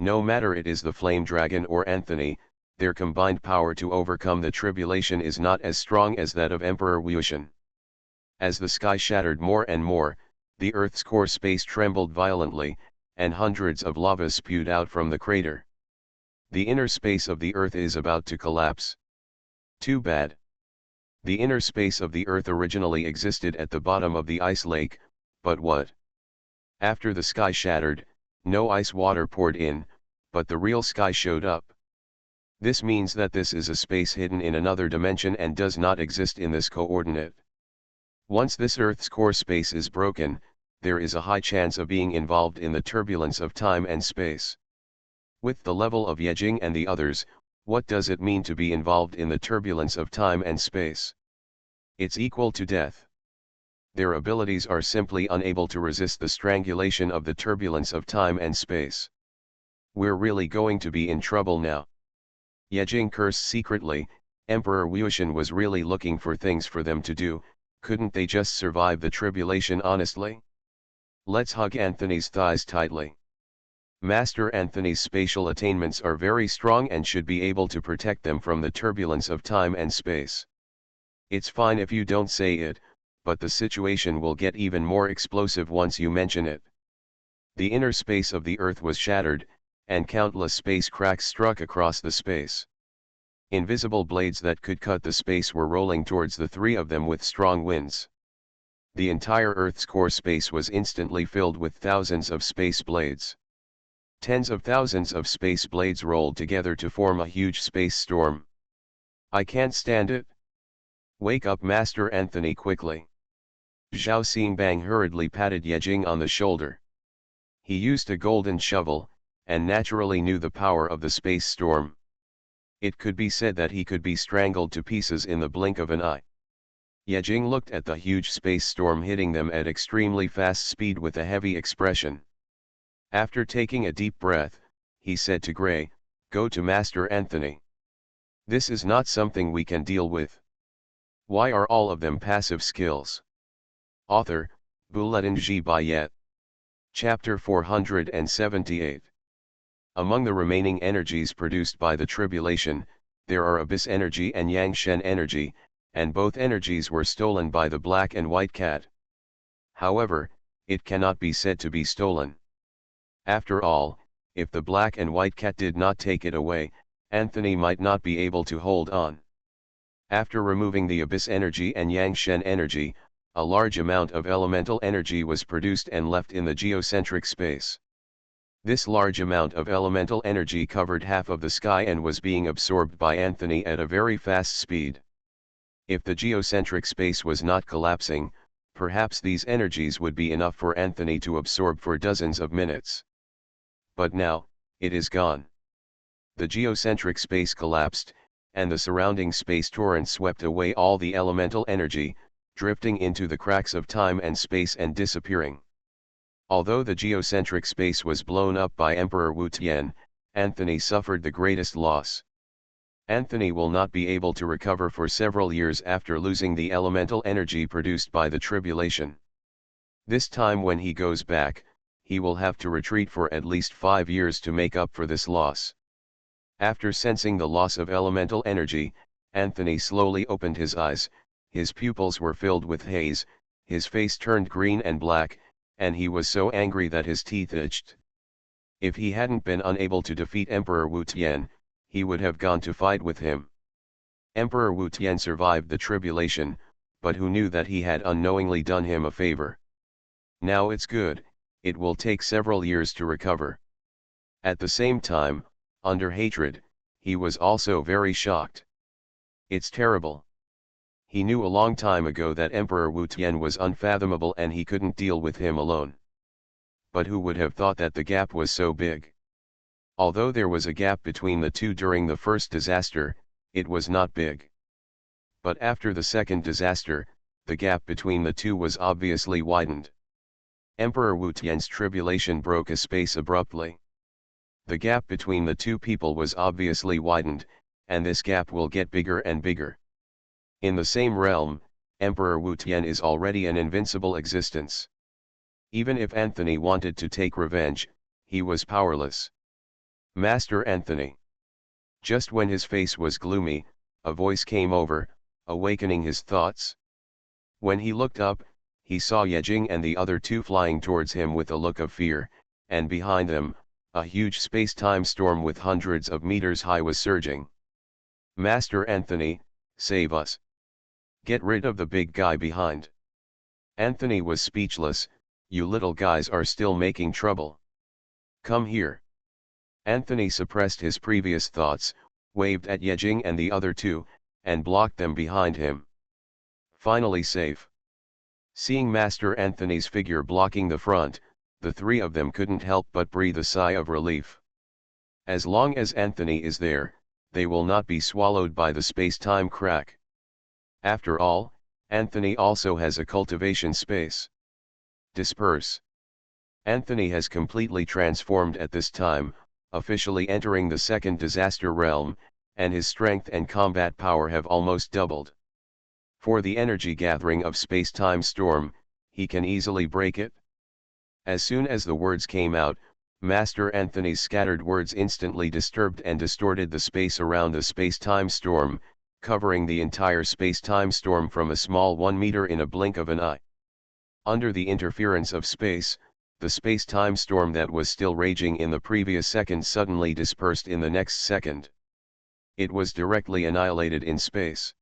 No matter it is the Flame Dragon or Anthony, their combined power to overcome the tribulation is not as strong as that of Emperor Wuxian. As the sky shattered more and more, the Earth's core space trembled violently, and hundreds of lava spewed out from the crater. The inner space of the Earth is about to collapse. Too bad. The inner space of the Earth originally existed at the bottom of the ice lake, but what? After the sky shattered, no ice water poured in, but the real sky showed up. This means that this is a space hidden in another dimension and does not exist in this coordinate. Once this Earth's core space is broken, there is a high chance of being involved in the turbulence of time and space. With the level of Yejing and the others, what does it mean to be involved in the turbulence of time and space? It's equal to death. Their abilities are simply unable to resist the strangulation of the turbulence of time and space. We're really going to be in trouble now. Yejing cursed secretly. Emperor Wuxian was really looking for things for them to do. Couldn't they just survive the tribulation honestly? Let's hug Anthony's thighs tightly. Master Anthony's spatial attainments are very strong and should be able to protect them from the turbulence of time and space. It's fine if you don't say it, but the situation will get even more explosive once you mention it. The inner space of the Earth was shattered, and countless space cracks struck across the space. Invisible blades that could cut the space were rolling towards the three of them with strong winds. The entire Earth's core space was instantly filled with thousands of space blades. Tens of thousands of space blades rolled together to form a huge space storm. I can't stand it. Wake up, Master Anthony, quickly. Zhao Xingbang hurriedly patted Yejing on the shoulder. He used a golden shovel, and naturally knew the power of the space storm. It could be said that he could be strangled to pieces in the blink of an eye. Yejing looked at the huge space storm hitting them at extremely fast speed with a heavy expression. After taking a deep breath, he said to Gray, "Go to Master Anthony. This is not something we can deal with. Why are all of them passive skills?" Author, Bulletin G. Bayet. Chapter 478. Among the remaining energies produced by the tribulation, there are Abyss energy and Yang Shen energy, and both energies were stolen by the Black and White Cat. However, it cannot be said to be stolen. After all, if the Black and White Cat did not take it away, Anthony might not be able to hold on. After removing the Abyss energy and Yang Shen energy, a large amount of elemental energy was produced and left in the geocentric space. This large amount of elemental energy covered half of the sky and was being absorbed by Anthony at a very fast speed. If the geocentric space was not collapsing, perhaps these energies would be enough for Anthony to absorb for dozens of minutes. But now, it is gone. The geocentric space collapsed, and the surrounding space torrent swept away all the elemental energy, drifting into the cracks of time and space and disappearing. Although the geocentric space was blown up by Emperor Wu Tian, Anthony suffered the greatest loss. Anthony will not be able to recover for several years after losing the elemental energy produced by the tribulation. This time when he goes back, he will have to retreat for at least 5 years to make up for this loss. After sensing the loss of elemental energy, Anthony slowly opened his eyes, his pupils were filled with haze, his face turned green and black, and he was so angry that his teeth itched. If he hadn't been unable to defeat Emperor Wu Tian, he would have gone to fight with him. Emperor Wu Tian survived the tribulation, but who knew that he had unknowingly done him a favor? Now it's good, it will take several years to recover. At the same time, under hatred, he was also very shocked. It's terrible. He knew a long time ago that Emperor Wu Tian was unfathomable and he couldn't deal with him alone. But who would have thought that the gap was so big? Although there was a gap between the two during the first disaster, it was not big. But after the second disaster, the gap between the two was obviously widened. Emperor Wu Tian's tribulation broke a space abruptly. The gap between the two people was obviously widened, and this gap will get bigger and bigger. In the same realm, Emperor Wu Tian is already an invincible existence. Even if Anthony wanted to take revenge, he was powerless. Master Anthony. Just when his face was gloomy, a voice came over, awakening his thoughts. When he looked up, he saw Yejing and the other two flying towards him with a look of fear, and behind them, a huge space-time storm with hundreds of meters high was surging. "Master Anthony, save us. Get rid of the big guy behind." Anthony was speechless. "You little guys are still making trouble. Come here." Anthony suppressed his previous thoughts, waved at Yejing and the other two, and blocked them behind him. Finally safe. Seeing Master Anthony's figure blocking the front, the three of them couldn't help but breathe a sigh of relief. As long as Anthony is there, they will not be swallowed by the space-time crack. After all, Anthony also has a cultivation space. Disperse. Anthony has completely transformed at this time, officially entering the second disaster realm, and his strength and combat power have almost doubled. For the energy gathering of space-time storm, he can easily break it. As soon as the words came out, Master Anthony's scattered words instantly disturbed and distorted the space around the space-time storm, covering the entire space-time storm from a small 1 meter in a blink of an eye. Under the interference of space, the space-time storm that was still raging in the previous second suddenly dispersed in the next second. It was directly annihilated in space.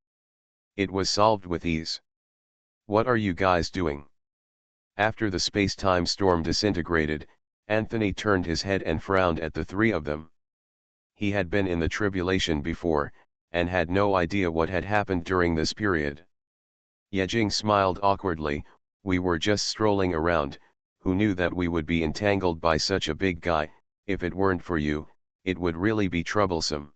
It was solved with ease. "What are you guys doing?" After the space-time storm disintegrated, Anthony turned his head and frowned at the three of them. He had been in the tribulation before, and had no idea what had happened during this period. Yejing smiled awkwardly. "We were just strolling around. Who knew that we would be entangled by such a big guy? If it weren't for you, it would really be troublesome."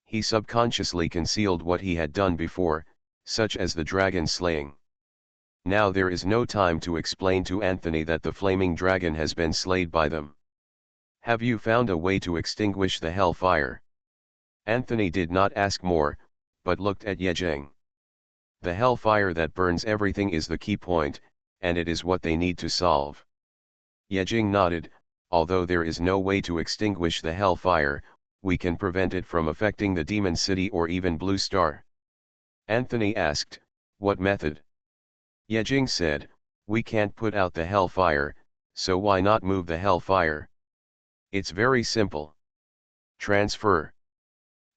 He subconsciously concealed what he had done before, such as the dragon slaying. Now there is no time to explain to Anthony that the flaming dragon has been slayed by them. "Have you found a way to extinguish the hellfire?" Anthony did not ask more, but looked at Yejing. The hellfire that burns everything is the key point, and it is what they need to solve. Yejing nodded. "Although there is no way to extinguish the hellfire, we can prevent it from affecting the Demon City or even Blue Star." Anthony asked, "What method?" Yejing said, "We can't put out the hellfire, so why not move the hellfire? It's very simple. Transfer."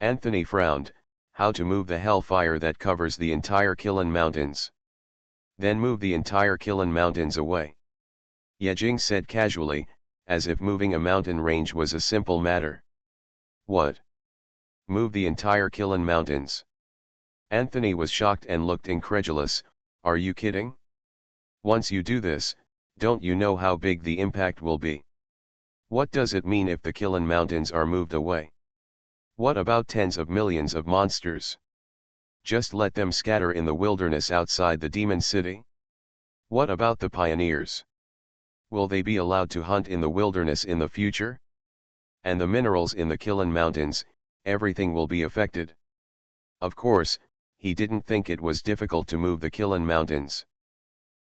Anthony frowned. "How to move the hellfire that covers the entire Kilin Mountains?" "Then move the entire Kilin Mountains away." Yejing said casually, as if moving a mountain range was a simple matter. "What? Move the entire Kilin Mountains?" Anthony was shocked and looked incredulous. "Are you kidding? Once you do this, don't you know how big the impact will be? What does it mean if the Kilin Mountains are moved away? What about tens of millions of monsters? Just let them scatter in the wilderness outside the Demon City? What about the pioneers? Will they be allowed to hunt in the wilderness in the future? And the minerals in the Kilin Mountains, everything will be affected." Of course, he didn't think it was difficult to move the Kilin Mountains.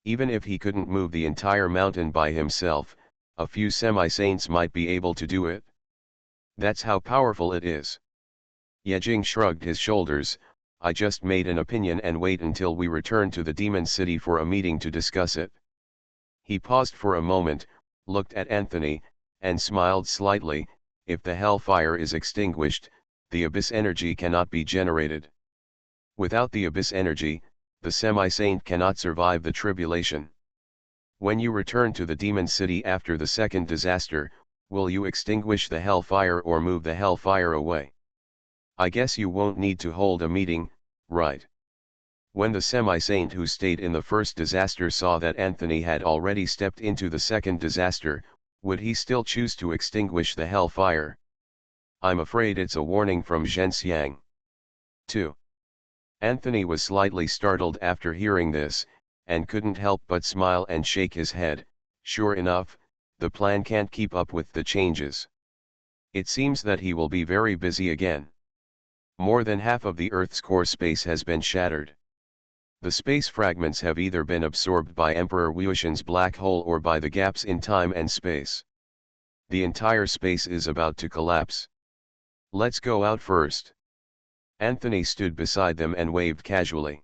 Even if he couldn't move the entire mountain by himself, a few semi-saints might be able to do it. That's how powerful it is. Yejing shrugged his shoulders. "I just made an opinion and wait until we return to the Demon City for a meeting to discuss it." He paused for a moment, looked at Anthony, and smiled slightly. "If the hellfire is extinguished, the abyss energy cannot be generated. Without the abyss energy, the semi-saint cannot survive the tribulation. When you return to the Demon City after the second disaster, will you extinguish the hellfire or move the hellfire away? I guess you won't need to hold a meeting, right?" When the semi-saint who stayed in the first disaster saw that Anthony had already stepped into the second disaster, would he still choose to extinguish the hellfire? "I'm afraid it's a warning from Zhenxiang." 2. Anthony was slightly startled after hearing this, and couldn't help but smile and shake his head. Sure enough, the plan can't keep up with the changes. It seems that he will be very busy again. More than half of the Earth's core space has been shattered. The space fragments have either been absorbed by Emperor Wuxian's black hole or by the gaps in time and space. The entire space is about to collapse. Let's go out first. Anthony stood beside them and waved casually.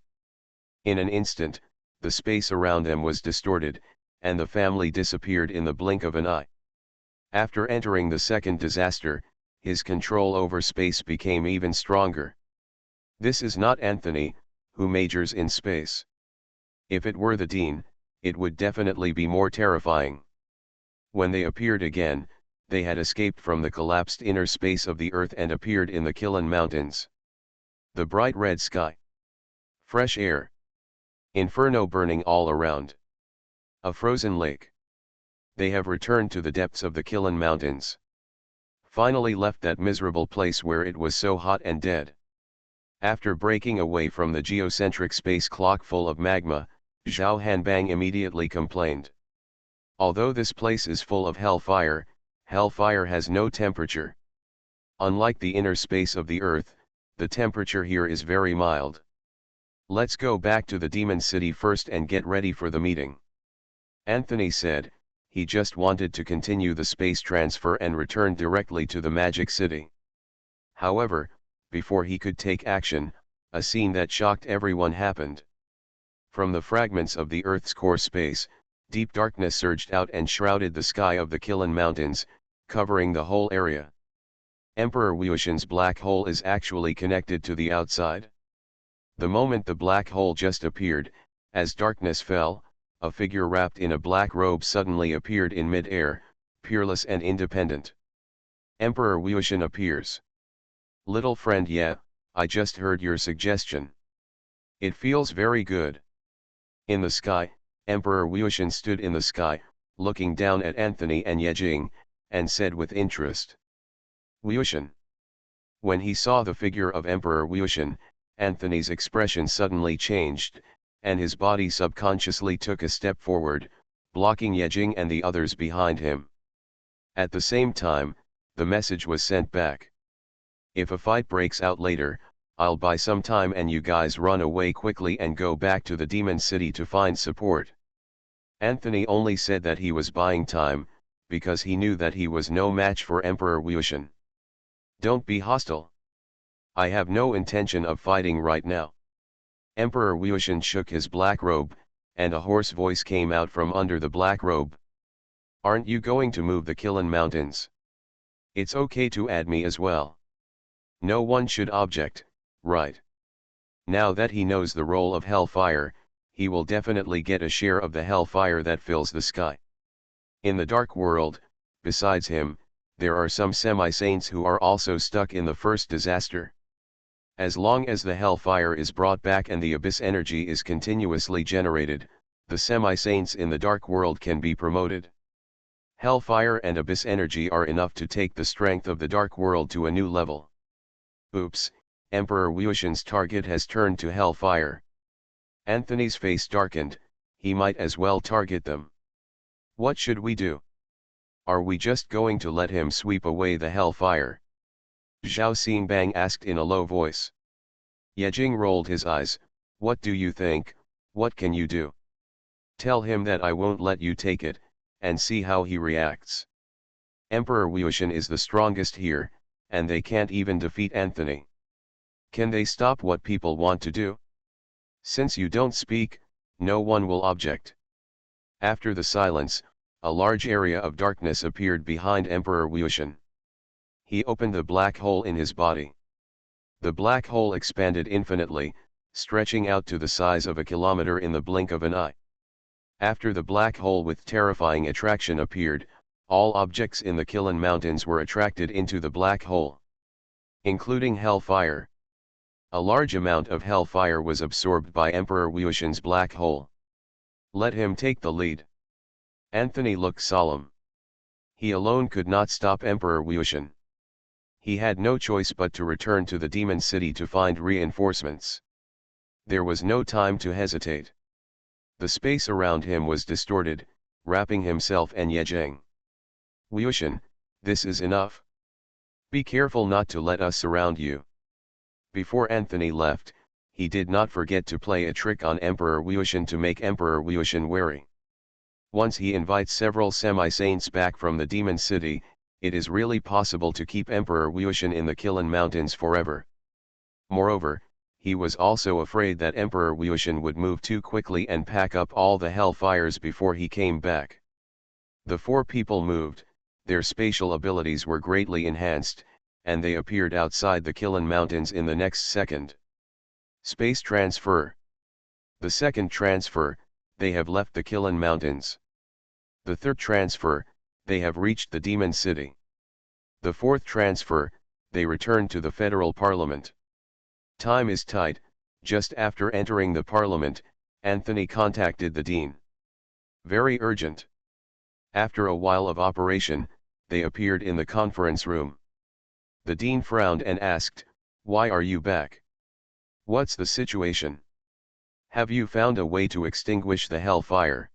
In an instant, the space around them was distorted, and the family disappeared in the blink of an eye. After entering the second disaster, his control over space became even stronger. This is not Anthony, who majors in space. If it were the Dean, it would definitely be more terrifying. When they appeared again, they had escaped from the collapsed inner space of the Earth and appeared in the Killen Mountains. The bright red sky. Fresh air. Inferno burning all around. A frozen lake. They have returned to the depths of the Killen Mountains. Finally left that miserable place where it was so hot and dead. After breaking away from the geocentric space clock full of magma, Zhao Hanbang immediately complained. Although this place is full of hellfire, hellfire has no temperature. Unlike the inner space of the Earth, the temperature here is very mild. Let's go back to the Demon City first and get ready for the meeting. Anthony said. He just wanted to continue the space transfer and return directly to the Magic City. However, before he could take action, a scene that shocked everyone happened. From the fragments of the Earth's core space, deep darkness surged out and shrouded the sky of the Killen Mountains, covering the whole area. Emperor Wuxian's black hole is actually connected to the outside. The moment the black hole just appeared, as darkness fell, a figure wrapped in a black robe suddenly appeared in mid-air, peerless and independent. Emperor Wuxian appears. Little friend, yeah, I just heard your suggestion. It feels very good. In the sky, Emperor Wuxian stood in the sky, looking down at Anthony and Yejing, and said with interest. Wuxian. When he saw the figure of Emperor Wuxian, Anthony's expression suddenly changed, and his body subconsciously took a step forward, blocking Yejing and the others behind him. At the same time, the message was sent back. If a fight breaks out later, I'll buy some time and you guys run away quickly and go back to the Demon City to find support. Anthony only said that he was buying time, because he knew that he was no match for Emperor Wuxian. Don't be hostile. I have no intention of fighting right now. Emperor Wuxian shook his black robe, and a hoarse voice came out from under the black robe. Aren't you going to move the Killen Mountains? It's okay to add me as well. No one should object, right? Now that he knows the role of hellfire, he will definitely get a share of the hellfire that fills the sky. In the dark world, besides him, there are some semi-saints who are also stuck in the first disaster. As long as the hellfire is brought back and the abyss energy is continuously generated, the semi-saints in the dark world can be promoted. Hellfire and abyss energy are enough to take the strength of the dark world to a new level. Oops, Emperor Wuxian's target has turned to hellfire. Anthony's face darkened, he might as well target them. What should we do? Are we just going to let him sweep away the hellfire? Zhao Xingbang asked in a low voice. Yejing rolled his eyes. What do you think, what can you do? Tell him that I won't let you take it, and see how he reacts. Emperor Wuxian is the strongest here, and they can't even defeat Anthony. Can they stop what people want to do? Since you don't speak, no one will object. After the silence, a large area of darkness appeared behind Emperor Wuxian. He opened the black hole in his body. The black hole expanded infinitely, stretching out to the size of a kilometer in the blink of an eye. After the black hole with terrifying attraction appeared, all objects in the Killen Mountains were attracted into the black hole, including hellfire. A large amount of hellfire was absorbed by Emperor Wuxian's black hole. Let him take the lead. Anthony looked solemn. He alone could not stop Emperor Wuxian. He had no choice but to return to the Demon City to find reinforcements. There was no time to hesitate. The space around him was distorted, wrapping himself and Yejing. Wuxian, this is enough. Be careful not to let us surround you. Before Anthony left, he did not forget to play a trick on Emperor Wuxian to make Emperor Wuxian wary. Once he invites several semi-saints back from the Demon City, it is really possible to keep Emperor Wuxian in the Qilan Mountains forever. Moreover, he was also afraid that Emperor Wuxian would move too quickly and pack up all the hellfires before he came back. The four people moved, their spatial abilities were greatly enhanced, and they appeared outside the Qilan Mountains in the next second. Space transfer. The second transfer, they have left the Qilan Mountains. The third transfer, they have reached the Demon City. The fourth transfer, they returned to the Federal Parliament. Time is tight. Just after entering the Parliament, Anthony contacted the Dean. Very urgent. After a while of operation, they appeared in the conference room. The Dean frowned and asked, "Why are you back? What's the situation? Have you found a way to extinguish the hellfire?"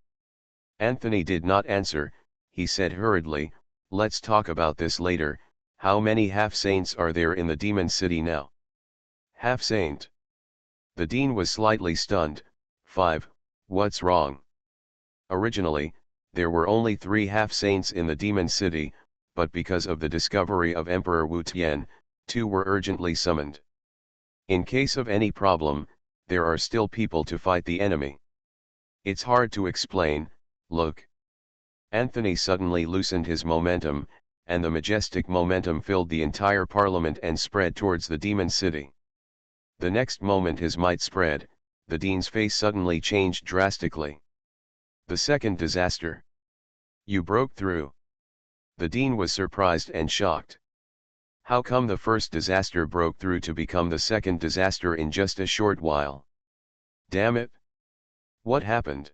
Anthony did not answer. He said hurriedly, "Let's talk about this later. How many half-saints are there in the Demon City now?" Half-saint. The Dean was slightly stunned. 5, what's wrong? Originally, there were only 3 half-saints in the Demon City, but because of the discovery of Emperor Wu Tian, 2 were urgently summoned. In case of any problem, there are still people to fight the enemy. It's hard to explain. Look. Anthony suddenly loosened his momentum, and the majestic momentum filled the entire parliament and spread towards the Demon City. The next moment his might spread, the Dean's face suddenly changed drastically. The second disaster. You broke through. The Dean was surprised and shocked. How come the first disaster broke through to become the second disaster in just a short while? Damn it! What happened?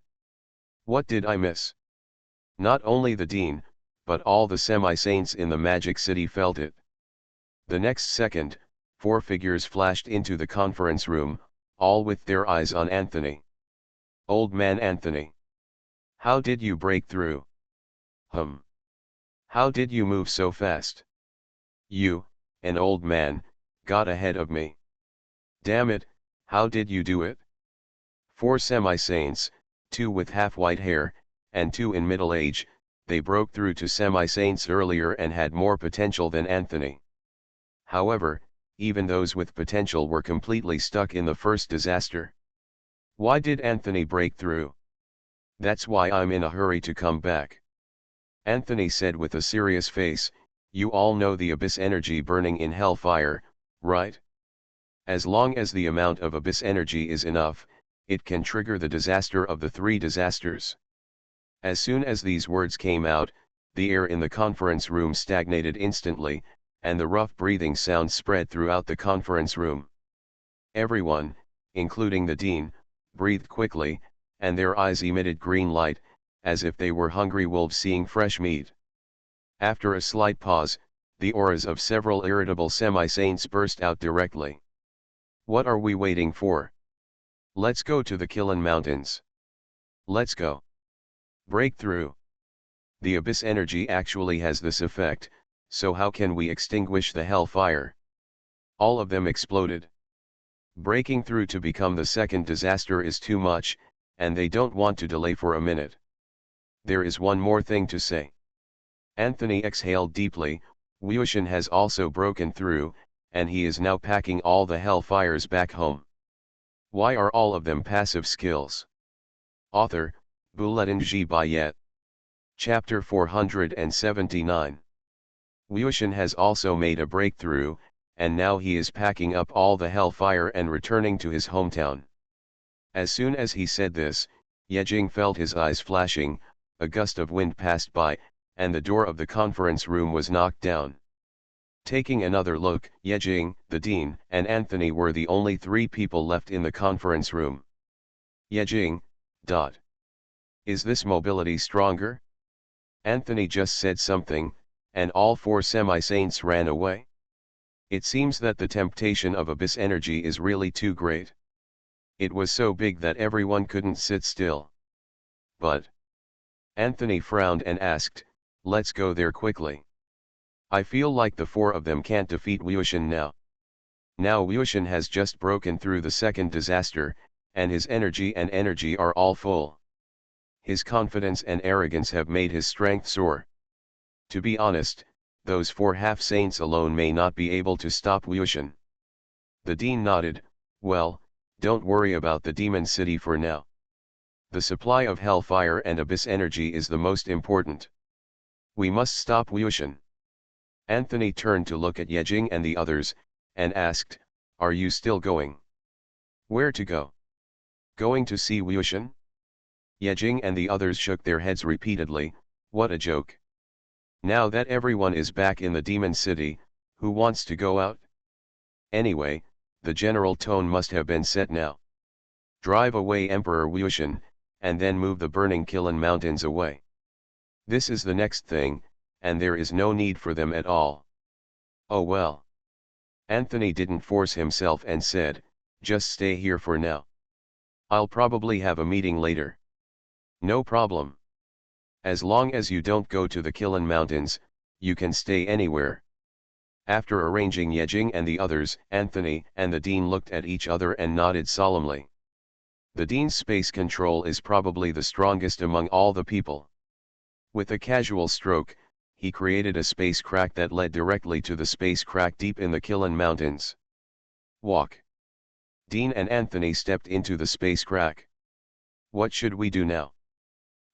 What did I miss? Not only the Dean, but all the semi-saints in the Magic City felt it. The next second, 4 figures flashed into the conference room, all with their eyes on Anthony. Old man Anthony. How did you break through? How did you move so fast? You, an old man, got ahead of me. Damn it, how did you do it? 4 semi-saints, 2 with half-white hair, and 2 in middle age, they broke through to semi-saints earlier and had more potential than Anthony. However, even those with potential were completely stuck in the first disaster. Why did Anthony break through? That's why I'm in a hurry to come back. Anthony said with a serious face, "You all know the abyss energy burning in hellfire, right? As long as the amount of abyss energy is enough, it can trigger the disaster of the 3 disasters." As soon as these words came out, the air in the conference room stagnated instantly, and the rough breathing sound spread throughout the conference room. Everyone, including the Dean, breathed quickly, and their eyes emitted green light, as if they were hungry wolves seeing fresh meat. After a slight pause, the auras of several irritable semi-saints burst out directly. What are we waiting for? Let's go to the Qilan Mountains. Let's go. Breakthrough. The abyss energy actually has this effect, so how can we extinguish the hellfire? All of them exploded. Breaking through to become the second disaster is too much, and they don't want to delay for a minute. There is one more thing to say. Anthony exhaled deeply. Wuxian has also broken through, and he is now packing all the hellfires back home. Why are all of them passive skills? Author, Bulletin G. Bayet. Chapter 479. Wuxian has also made a breakthrough, and now he is packing up all the hellfire and returning to his hometown. As soon as he said this, Yejing felt his eyes flashing, a gust of wind passed by, and the door of the conference room was knocked down. Taking another look, Yejing, the Dean, and Anthony were the only 3 people left in the conference room. Yejing, Is this mobility stronger? Anthony just said something, and all 4 semi-saints ran away. It seems that the temptation of abyss energy is really too great. It was so big that everyone couldn't sit still. But Anthony frowned and asked, "Let's go there quickly. I feel like the 4 of them can't defeat Wuxian now. Now Wuxian has just broken through the second disaster, and his energy are all full. His confidence and arrogance have made his strength soar. To be honest, those 4 half-saints alone may not be able to stop Wuxian. The dean nodded. Well, don't worry about the demon city for now. The supply of hellfire and abyss energy is the most important. We must stop Wuxian. Anthony turned to look at Yejing and the others, and asked, are you still going? Where to go? Going to see Wuxian? Yejing and the others shook their heads repeatedly. What a joke. Now that everyone is back in the demon city, who wants to go out? Anyway, the general tone must have been set now. Drive away Emperor Wuxian, and then move the burning Qilin Mountains away. This is the next thing, and there is no need for them at all. Oh well. Anthony didn't force himself and said, just stay here for now. I'll probably have a meeting later. No problem. As long as you don't go to the Qilin Mountains, you can stay anywhere. After arranging Yejing and the others, Anthony and the Dean looked at each other and nodded solemnly. The Dean's space control is probably the strongest among all the people. With a casual stroke, he created a space crack that led directly to the space crack deep in the Qilin Mountains. Walk. Dean and Anthony stepped into the space crack. What should we do now?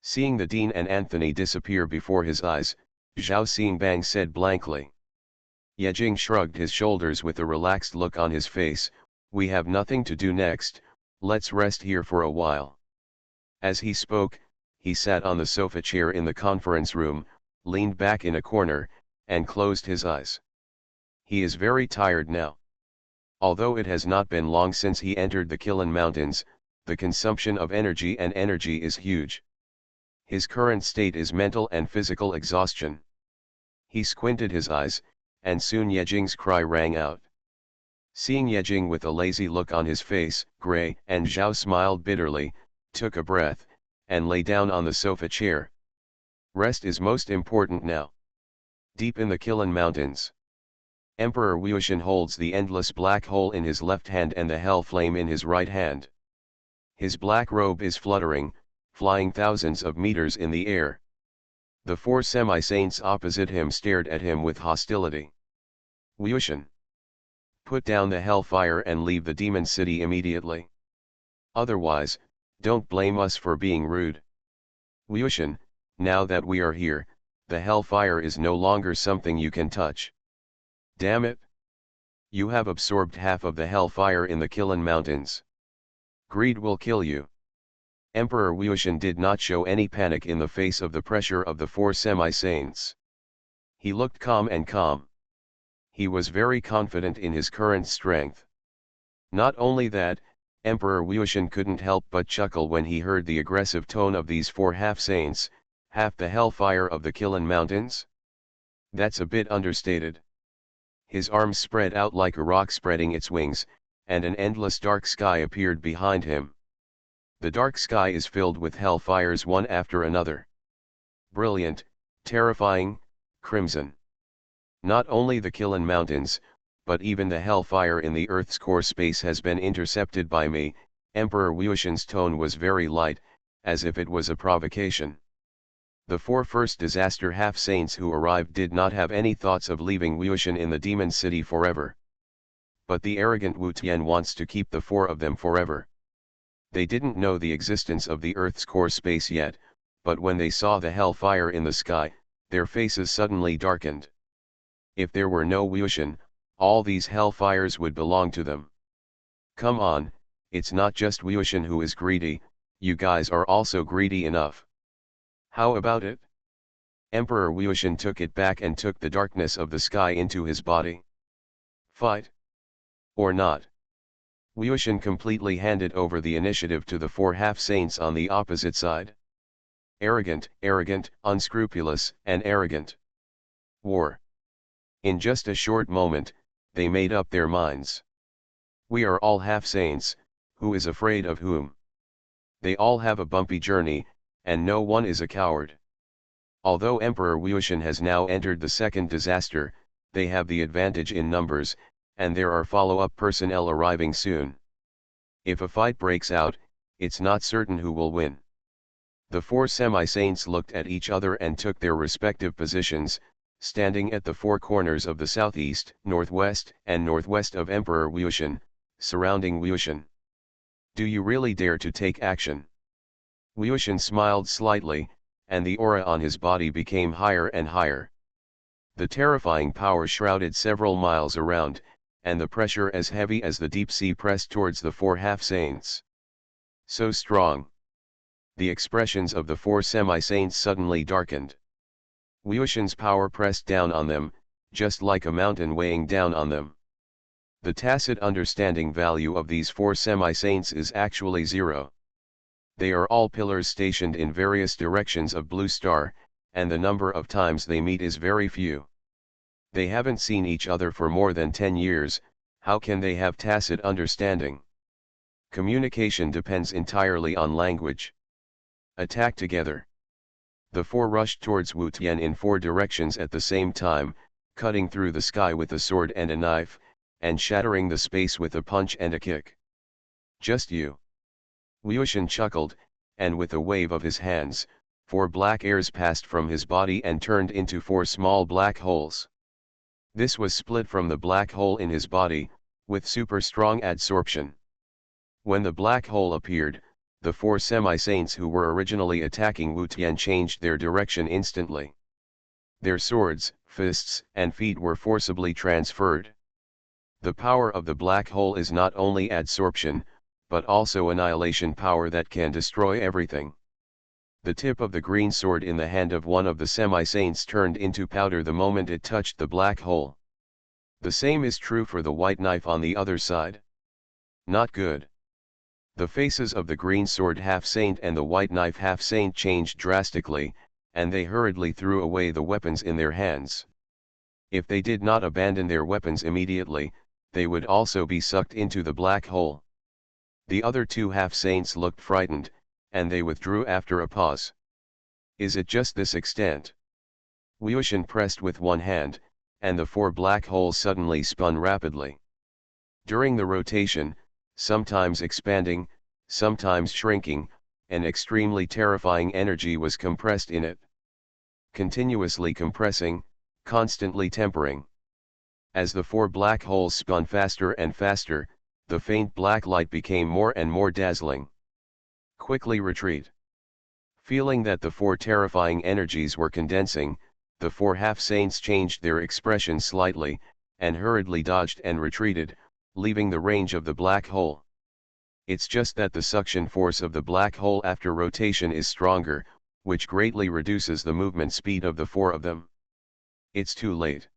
Seeing the Dean and Anthony disappear before his eyes, Zhao Xingbang said blankly. Yejing shrugged his shoulders with a relaxed look on his face. We have nothing to do next, let's rest here for a while. As he spoke, he sat on the sofa chair in the conference room, leaned back in a corner, and closed his eyes. He is very tired now. Although it has not been long since he entered the Qilin Mountains, the consumption of energy is huge. His current state is mental and physical exhaustion. He squinted his eyes, and soon Yejing's cry rang out. Seeing Yejing with a lazy look on his face, Gray and Zhao smiled bitterly, took a breath, and lay down on the sofa chair. Rest is most important now. Deep in the Qilin Mountains, Emperor Wuxian holds the endless black hole in his left hand and the hell flame in his right hand. His black robe is fluttering, flying thousands of meters in the air. The 4 semi-saints opposite him stared at him with hostility. Wuxian, put down the hellfire and leave the demon city immediately. Otherwise, don't blame us for being rude. Wuxian, now that we are here, the hellfire is no longer something you can touch. Damn it! You have absorbed half of the hellfire in the Qilin Mountains. Greed will kill you. Emperor Wuxian did not show any panic in the face of the pressure of the 4 semi-saints. He looked calm. He was very confident in his current strength. Not only that, Emperor Wuxian couldn't help but chuckle when he heard the aggressive tone of these 4 half-saints, half the hellfire of the Qilin Mountains? That's a bit understated. His arms spread out like a rock spreading its wings, and an endless dark sky appeared behind him. The dark sky is filled with hellfires one after another. Brilliant, terrifying, crimson. Not only the Qilin Mountains, but even the hellfire in the Earth's core space has been intercepted by me. Emperor Wuxian's tone was very light, as if it was a provocation. The 4 first disaster half-saints who arrived did not have any thoughts of leaving Wuxian in the demon city forever. But the arrogant Wu Tian wants to keep the 4 of them forever. They didn't know the existence of the Earth's core space yet, but when they saw the hellfire in the sky, their faces suddenly darkened. If there were no Wuxian, all these hellfires would belong to them. Come on, it's not just Wuxian who is greedy, you guys are also greedy enough. How about it? Emperor Wuxian took it back and took the darkness of the sky into his body. Fight? Or not? Wuxian completely handed over the initiative to the 4 half-saints on the opposite side. Arrogant, unscrupulous, and arrogant. War. In just a short moment, they made up their minds. We are all half-saints, who is afraid of whom? They all have a bumpy journey, and no one is a coward. Although Emperor Wuxian has now entered the second disaster, they have the advantage in numbers, and there are follow-up personnel arriving soon. If a fight breaks out, it's not certain who will win. The 4 semi-saints looked at each other and took their respective positions, standing at the four corners of the southeast, northwest, and northwest of Emperor Wuxian, surrounding Wuxian. Do you really dare to take action? Wuxian smiled slightly, and the aura on his body became higher and higher. The terrifying power shrouded several miles around, and the pressure as heavy as the deep sea pressed towards the four half-saints. So strong. The expressions of the four semi-saints suddenly darkened. Wuxian's power pressed down on them, just like a mountain weighing down on them. The tacit understanding value of these four semi-saints is actually 0. They are all pillars stationed in various directions of Blue Star, and the number of times they meet is very few. They haven't seen each other for more than 10 years, how can they have tacit understanding? Communication depends entirely on language. Attack together. The four rushed towards Wu Tian in four directions at the same time, cutting through the sky with a sword and a knife, and shattering the space with a punch and a kick. Just you. Wuxian chuckled, and with a wave of his hands, four black airs passed from his body and turned into four small black holes. This was split from the black hole in his body, with super strong adsorption. When the black hole appeared, the four semi-saints who were originally attacking Wu Tian changed their direction instantly. Their swords, fists, and feet were forcibly transferred. The power of the black hole is not only adsorption, but also annihilation power that can destroy everything. The tip of the green sword in the hand of one of the semi-saints turned into powder the moment it touched the black hole. The same is true for the white knife on the other side. Not good. The faces of the green sword half-saint and the white knife half-saint changed drastically, and they hurriedly threw away the weapons in their hands. If they did not abandon their weapons immediately, they would also be sucked into the black hole. The other two half-saints looked frightened, and they withdrew after a pause. Is it just this extent? Wuxian pressed with one hand, and the four black holes suddenly spun rapidly. During the rotation, sometimes expanding, sometimes shrinking, an extremely terrifying energy was compressed in it. Continuously compressing, constantly tempering. As the four black holes spun faster and faster, the faint black light became more and more dazzling. Quickly retreat. Feeling that the four terrifying energies were condensing, the four half-saints changed their expression slightly, and hurriedly dodged and retreated, leaving the range of the black hole. It's just that the suction force of the black hole after rotation is stronger, which greatly reduces the movement speed of the four of them. It's too late.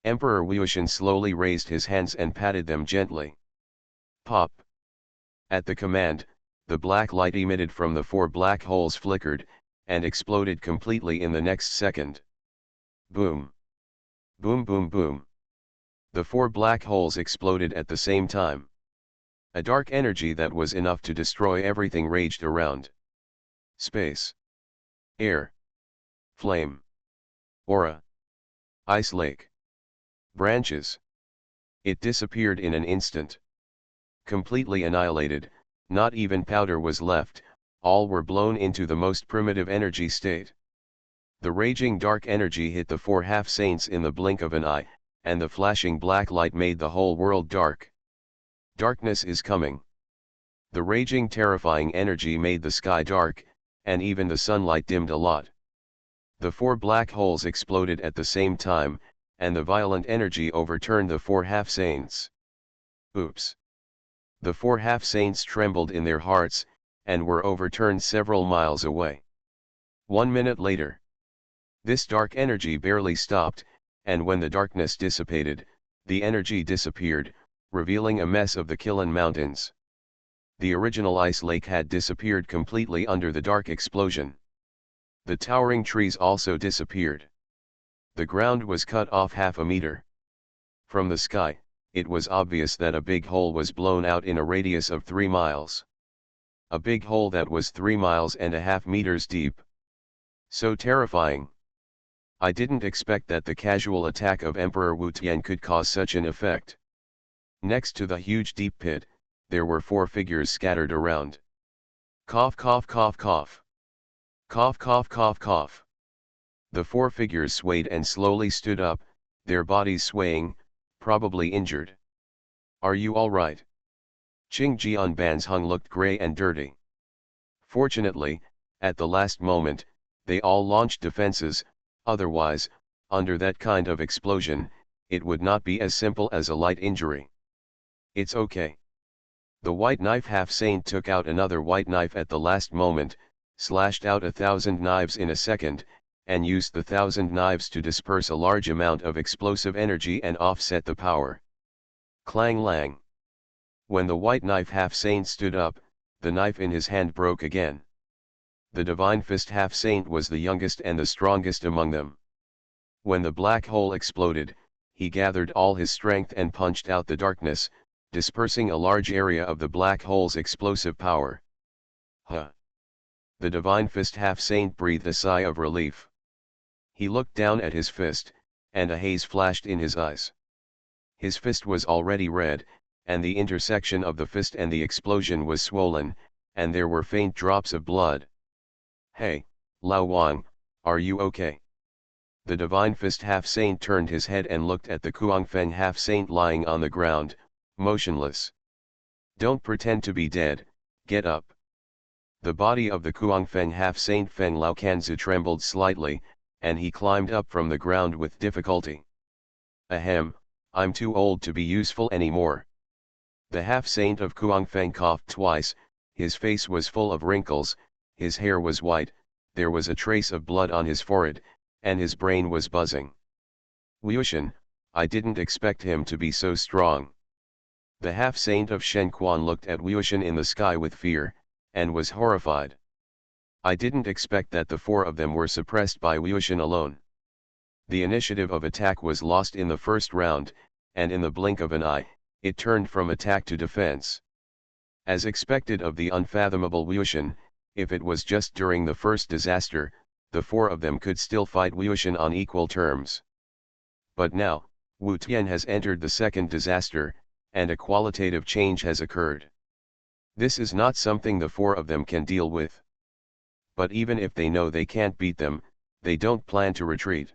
Emperor Wuxian slowly raised his hands and patted them gently. Pop. At the command, the black light emitted from the four black holes flickered, and exploded completely in the next second. Boom. Boom boom boom. The four black holes exploded at the same time. A dark energy that was enough to destroy everything raged around. Space. Air. Flame. Aura. Ice lake. Branches. It disappeared in an instant. Completely annihilated, not even powder was left, all were blown into the most primitive energy state. The raging dark energy hit the four half-saints in the blink of an eye, and the flashing black light made the whole world dark. Darkness is coming. The raging terrifying energy made the sky dark, and even the sunlight dimmed a lot. The four black holes exploded at the same time, and the violent energy overturned the four half-saints. Oops. The four half-saints trembled in their hearts, and were overturned several miles away. 1 minute later. This dark energy barely stopped, and when the darkness dissipated, the energy disappeared, revealing a mess of the Kilin Mountains. The original ice lake had disappeared completely under the dark explosion. The towering trees also disappeared. The ground was cut off half a meter. From the sky, it was obvious that a big hole was blown out in a radius of 3 miles. A big hole that was 3.5 meters deep. So terrifying. I didn't expect that the casual attack of Emperor Wu Tian could cause such an effect. Next to the huge deep pit, there were 4 figures scattered around. Cough cough cough cough. Cough cough cough cough. The four figures swayed and slowly stood up, their bodies swaying, probably injured. "Are you all right?" Qing Jianban's hung looked grey and dirty. Fortunately, at the last moment, they all launched defenses, otherwise, under that kind of explosion, it would not be as simple as a light injury. "It's okay." The white knife half-saint took out another white knife at the last moment, slashed out 1,000 knives in a second, and used the 1,000 knives to disperse a large amount of explosive energy and offset the power. Clang lang. When the white knife half-saint stood up, the knife in his hand broke again. The divine fist half-saint was the youngest and the strongest among them. When the black hole exploded, he gathered all his strength and punched out the darkness, dispersing a large area of the black hole's explosive power. Huh! The divine fist half-saint breathed a sigh of relief. He looked down at his fist, and a haze flashed in his eyes. His fist was already red, and the intersection of the fist and the explosion was swollen, and there were faint drops of blood. "Hey, Lao Wang, are you okay?" The divine fist half-saint turned his head and looked at the Kuangfeng half-saint lying on the ground, motionless. "Don't pretend to be dead, get up." The body of the Kuangfeng half-saint Feng Laokanzu trembled slightly, and he climbed up from the ground with difficulty. "Ahem, I'm too old to be useful anymore." The half-saint of Kuangfeng coughed twice, his face was full of wrinkles, his hair was white, there was a trace of blood on his forehead, and his brain was buzzing. "Liushan, I didn't expect him to be so strong." The half-saint of Shenquan looked at Liushan in the sky with fear, and was horrified. "I didn't expect that the four of them were suppressed by Liushan alone." The initiative of attack was lost in the first round, and in the blink of an eye, it turned from attack to defense. As expected of the unfathomable Liushan, if it was just during the first disaster, the four of them could still fight Liushan on equal terms. But now, Wu Tian has entered the second disaster, and a qualitative change has occurred. This is not something the four of them can deal with. But even if they know they can't beat them, they don't plan to retreat.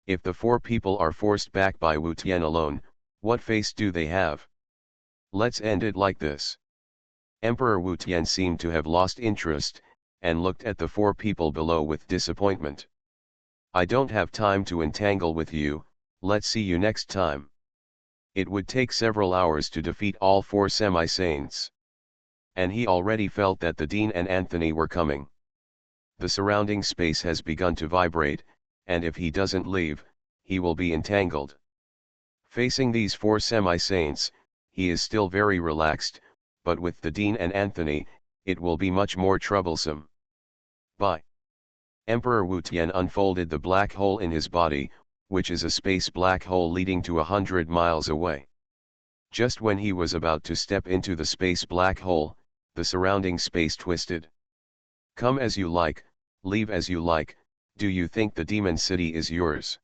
If the four people are forced back by Wu Tian alone, what face do they have? Let's end it like this. Emperor Wu Tian seemed to have lost interest, and looked at the four people below with disappointment. "I don't have time to entangle with you, let's see you next time." It would take several hours to defeat all four semi-saints. And he already felt that the Dean and Anthony were coming. The surrounding space has begun to vibrate, and if he doesn't leave, he will be entangled. Facing these four semi-saints, he is still very relaxed, but with the Dean and Anthony, it will be much more troublesome. Bye. Emperor Wu Tian unfolded the black hole in his body, which is a space black hole leading to 100 miles away. Just when he was about to step into the space black hole, the surrounding space twisted. "Come as you like, leave as you like, do you think the demon city is yours?"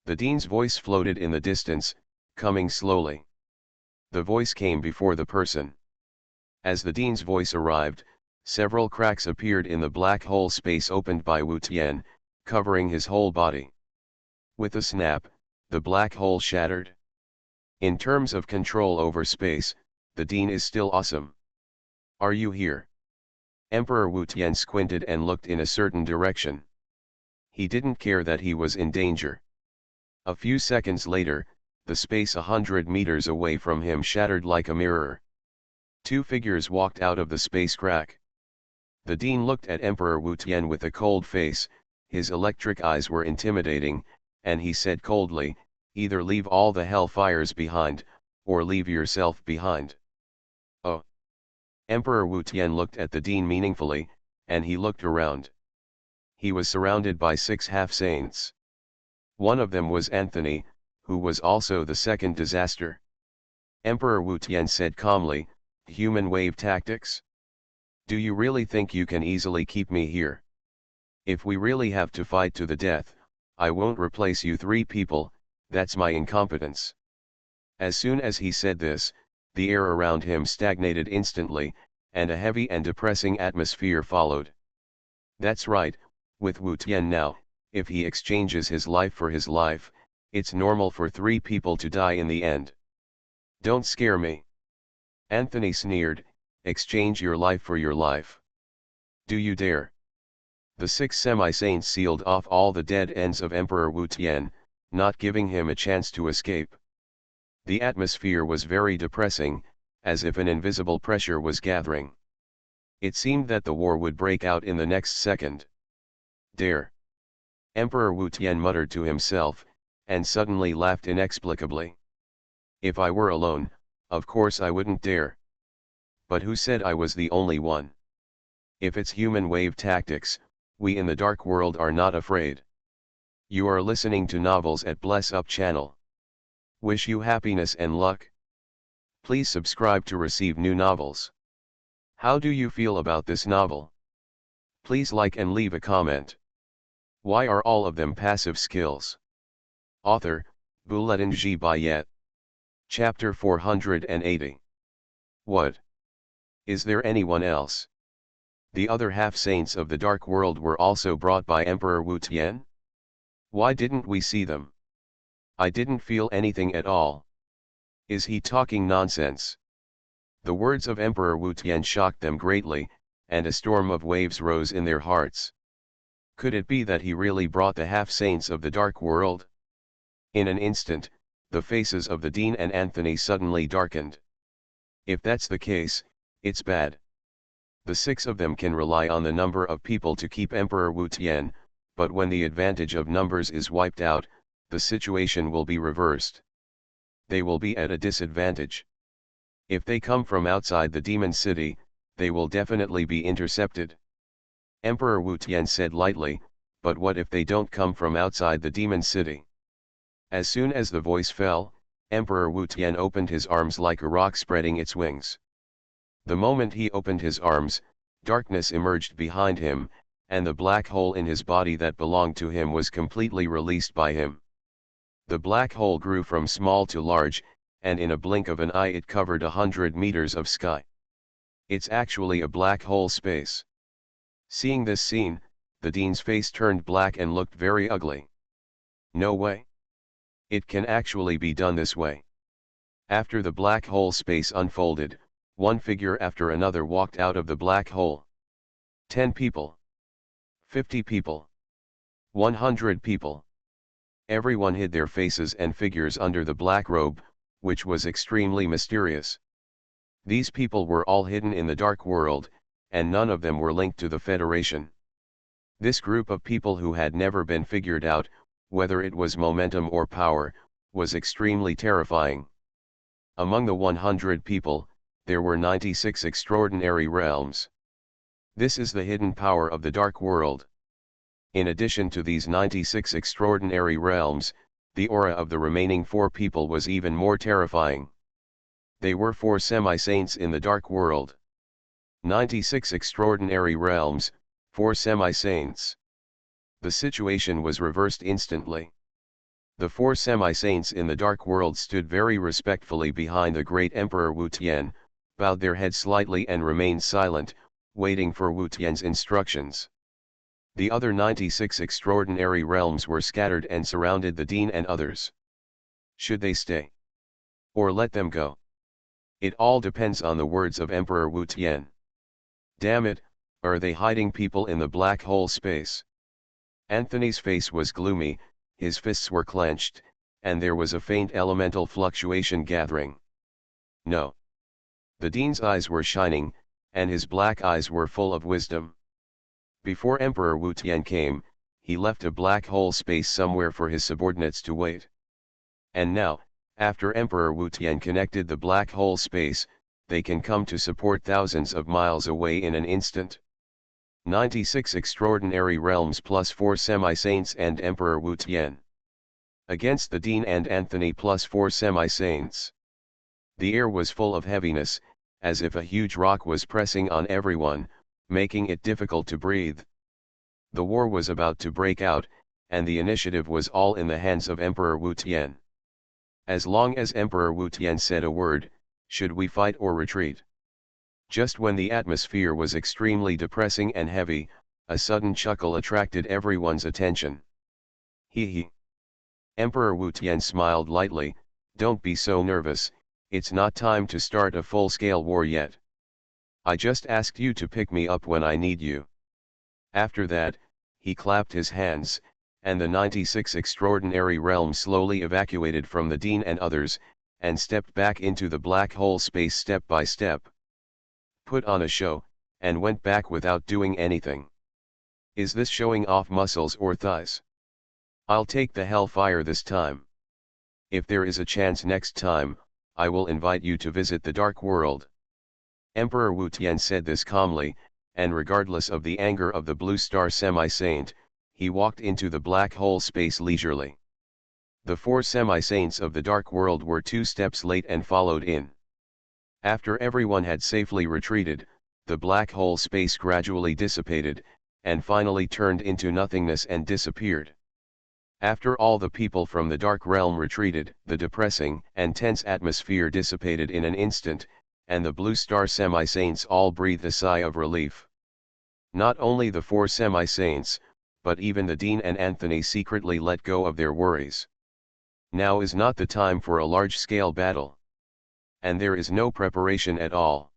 The Dean's voice floated in the distance, coming slowly. The voice came before the person. As the Dean's voice arrived, several cracks appeared in the black hole space opened by Wu Tian, covering his whole body. With a snap, the black hole shattered. In terms of control over space, the Dean is still awesome. "Are you here?" Emperor Wu Tian squinted and looked in a certain direction. He didn't care that he was in danger. A few seconds later, the space 100 meters away from him shattered like a mirror. Two figures walked out of the space crack. The Dean looked at Emperor Wu Tian with a cold face, his electric eyes were intimidating, and he said coldly, "Either leave all the hellfires behind, or leave yourself behind." "Oh." Emperor Wu Tian looked at the Dean meaningfully, and he looked around. He was surrounded by 6 half-saints. One of them was Anthony, who was also the second disaster. Emperor Wu Tian said calmly, "Human wave tactics? Do you really think you can easily keep me here? If we really have to fight to the death, I won't replace you 3 people, that's my incompetence." As soon as he said this, the air around him stagnated instantly, and a heavy and depressing atmosphere followed. That's right, with Wu Tian now, if he exchanges his life for his life, it's normal for 3 people to die in the end. Don't scare me. Anthony sneered, exchange your life for your life. Do you dare? The 6 semi-saints sealed off all the dead ends of Emperor Wu Tian, not giving him a chance to escape. The atmosphere was very depressing, as if an invisible pressure was gathering. It seemed that the war would break out in the next second. Dare. Emperor Wu Tian muttered to himself, and suddenly laughed inexplicably. If I were alone, of course I wouldn't dare. But who said I was the only one? If it's human wave tactics, we in the dark world are not afraid. You are listening to novels at Bless Up channel. Wish you happiness and luck. Please subscribe to receive new novels. How do you feel about this novel? Please like and leave a comment. Why are all of them passive skills? Author, Bouletin G. Bayet. Chapter 480. What? Is there anyone else? The other half-saints of the dark world were also brought by Emperor Wu Tian? Why didn't we see them? I didn't feel anything at all. Is he talking nonsense? The words of Emperor Wu Tian shocked them greatly, and a storm of waves rose in their hearts. Could it be that he really brought the half-saints of the dark world? In an instant, the faces of the Dean and Anthony suddenly darkened. If that's the case, it's bad. The 6 of them can rely on the number of people to keep Emperor Wu Tian, but when the advantage of numbers is wiped out, the situation will be reversed. They will be at a disadvantage. If they come from outside the demon city, they will definitely be intercepted. Emperor Wu Tian said lightly, but what if they don't come from outside the demon city? As soon as the voice fell, Emperor Wu Tian opened his arms like a rock spreading its wings. The moment he opened his arms, darkness emerged behind him, and the black hole in his body that belonged to him was completely released by him. The black hole grew from small to large, and in a blink of an eye it covered 100 meters of sky. It's actually a black hole space. Seeing this scene, the Dean's face turned black and looked very ugly. No way. It can actually be done this way. After the black hole space unfolded, one figure after another walked out of the black hole. 10 people. 50 people. 100 people. Everyone hid their faces and figures under the black robe, which was extremely mysterious. These people were all hidden in the dark world, and none of them were linked to the Federation. This group of people who had never been figured out, whether it was momentum or power, was extremely terrifying. Among the 100 people, there were 96 extraordinary realms. This is the hidden power of the dark world. In addition to these 96 extraordinary realms, the aura of the remaining 4 people was even more terrifying. They were 4 semi-saints in the dark world. 96 extraordinary realms, 4 semi-saints. The situation was reversed instantly. The 4 semi-saints in the dark world stood very respectfully behind the great Emperor Wu Tian, bowed their heads slightly and remained silent, waiting for Wu Tian's instructions. The other 96 extraordinary realms were scattered and surrounded the Dean and others. Should they stay? Or let them go? It all depends on the words of Emperor Wu Tian. Damn it, are they hiding people in the black hole space? Anthony's face was gloomy, his fists were clenched, and there was a faint elemental fluctuation gathering. No. The Dean's eyes were shining, and his black eyes were full of wisdom. Before Emperor Wu Tian came, he left a black hole space somewhere for his subordinates to wait. And now, after Emperor Wu Tian connected the black hole space, they can come to support thousands of miles away in an instant. 96 extraordinary realms plus 4 semi-saints and Emperor Wu Tian. Against the Dean and Anthony plus 4 semi-saints. The air was full of heaviness, as if a huge rock was pressing on everyone, making it difficult to breathe. The war was about to break out, and the initiative was all in the hands of Emperor Wu Tian. As long as Emperor Wu Tian said a word, should we fight or retreat? Just when the atmosphere was extremely depressing and heavy, a sudden chuckle attracted everyone's attention. He. Emperor Wu Tian smiled lightly, don't be so nervous, it's not time to start a full-scale war yet. I just asked you to pick me up when I need you. After that, he clapped his hands, and the 96 extraordinary realms slowly evacuated from the Dean and others, and stepped back into the black hole space step by step. Put on a show, and went back without doing anything. Is this showing off muscles or thighs? I'll take the hellfire this time. If there is a chance next time, I will invite you to visit the Dark World. Emperor Wu Tian said this calmly, and regardless of the anger of the Blue Star Semi-Saint, he walked into the black hole space leisurely. The 4 semi-saints of the Dark World were 2 steps late and followed in. After everyone had safely retreated, the black hole space gradually dissipated, and finally turned into nothingness and disappeared. After all the people from the Dark Realm retreated, the depressing and tense atmosphere dissipated in an instant, and the Blue Star Semi-Saints all breathed a sigh of relief. Not only the 4 semi-saints, but even the Dean and Anthony secretly let go of their worries. Now is not the time for a large-scale battle. And there is no preparation at all.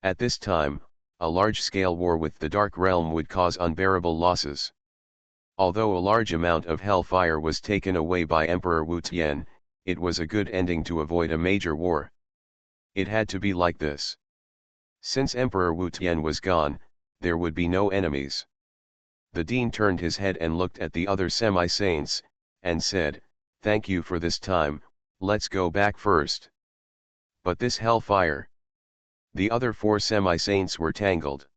At this time, a large-scale war with the Dark Realm would cause unbearable losses. Although a large amount of hellfire was taken away by Emperor Wu Tian, it was a good ending to avoid a major war. It had to be like this. Since Emperor Wu Tian was gone, there would be no enemies. The Dean turned his head and looked at the other semi-saints, and said, "Thank you for this time, let's go back first." But this hellfire. The other 4 semi-saints were tangled.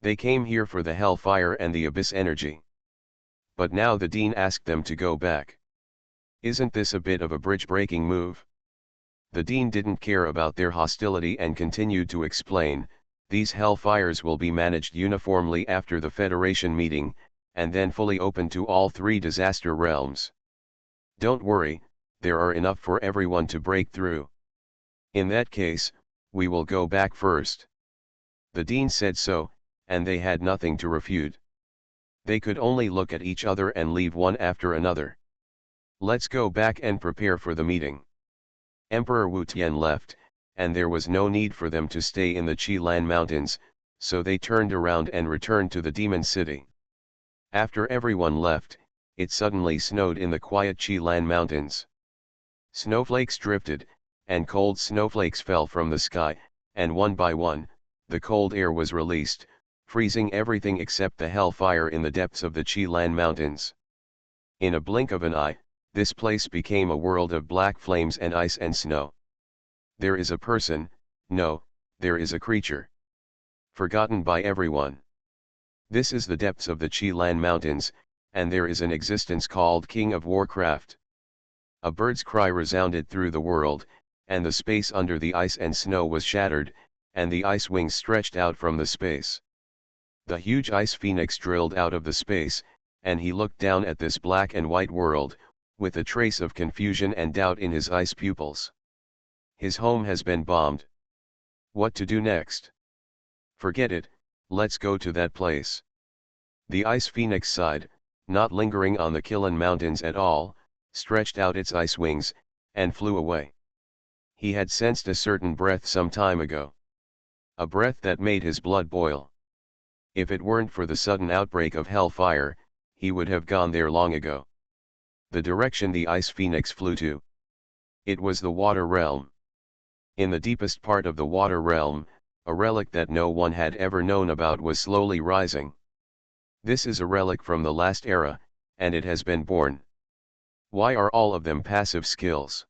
They came here for the hellfire and the abyss energy. But now the Dean asked them to go back. Isn't this a bit of a bridge-breaking move? The Dean didn't care about their hostility and continued to explain, these hellfires will be managed uniformly after the Federation meeting, and then fully open to all 3 disaster realms. Don't worry, there are enough for everyone to break through. In that case, we will go back first. The Dean said so, and they had nothing to refute. They could only look at each other and leave one after another. Let's go back and prepare for the meeting. Emperor Wu Tian left, and there was no need for them to stay in the Qilan Mountains, so they turned around and returned to the Demon City. After everyone left, it suddenly snowed in the quiet Qilan Mountains. Snowflakes drifted, and cold snowflakes fell from the sky, and one by one, the cold air was released, freezing everything except the hellfire in the depths of the Qilan Mountains. In a blink of an eye, this place became a world of black flames and ice and snow. There is a person, no, there is a creature. Forgotten by everyone. This is the depths of the Qilan Mountains, and there is an existence called King of Warcraft. A bird's cry resounded through the world, and the space under the ice and snow was shattered, and the ice wings stretched out from the space. The huge ice phoenix drilled out of the space, and he looked down at this black and white world, with a trace of confusion and doubt in his ice pupils. His home has been bombed. What to do next? Forget it, let's go to that place. The ice phoenix sighed, not lingering on the Qilan Mountains at all, stretched out its ice wings, and flew away. He had sensed a certain breath some time ago. A breath that made his blood boil. If it weren't for the sudden outbreak of hellfire, he would have gone there long ago. The direction the ice phoenix flew to. It was the water realm. In the deepest part of the water realm, a relic that no one had ever known about was slowly rising. This is a relic from the last era, and it has been born. Why are all of them passive skills?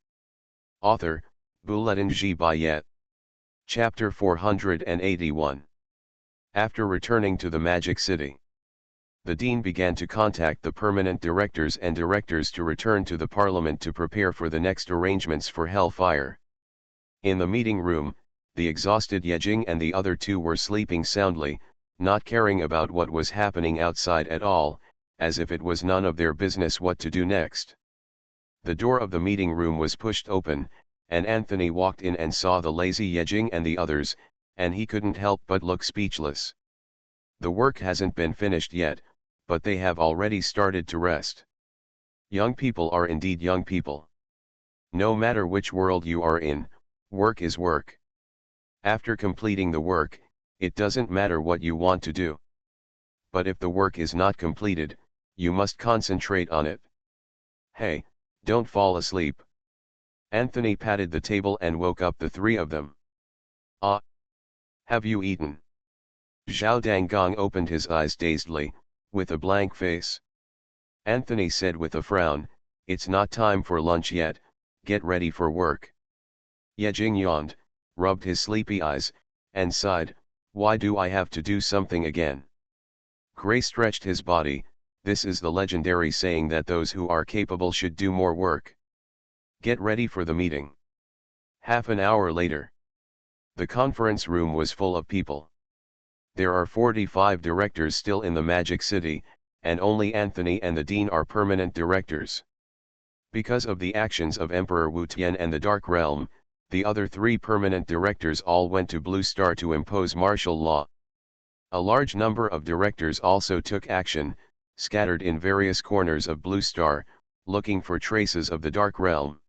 Author, Bulletin G. Bayet. Chapter 481. After returning to the Magic City, the Dean began to contact the permanent directors and directors to return to the Parliament to prepare for the next arrangements for Hellfire. In the meeting room, the exhausted Yejing and the other 2 were sleeping soundly, not caring about what was happening outside at all, as if it was none of their business what to do next. The door of the meeting room was pushed open, and Anthony walked in and saw the lazy Yejing and the others, and he couldn't help but look speechless. The work hasn't been finished yet, but they have already started to rest. Young people are indeed young people. No matter which world you are in, work is work. After completing the work, it doesn't matter what you want to do. But if the work is not completed, you must concentrate on it. Hey, don't fall asleep. Anthony patted the table and woke up the three of them. Ah! Have you eaten? Zhao Danggong opened his eyes dazedly, with a blank face. Anthony said with a frown, "It's not time for lunch yet, get ready for work." Yejing yawned, rubbed his sleepy eyes, and sighed, "Why do I have to do something again?" Gray stretched his body, "This is the legendary saying that those who are capable should do more work. Get ready for the meeting." Half an hour later. The conference room was full of people. There are 45 directors still in the Magic City, and only Anthony and the Dean are permanent directors. Because of the actions of Emperor Wu Tian and the Dark Realm, the other 3 permanent directors all went to Blue Star to impose martial law. A large number of directors also took action, scattered in various corners of Blue Star, looking for traces of the Dark Realm.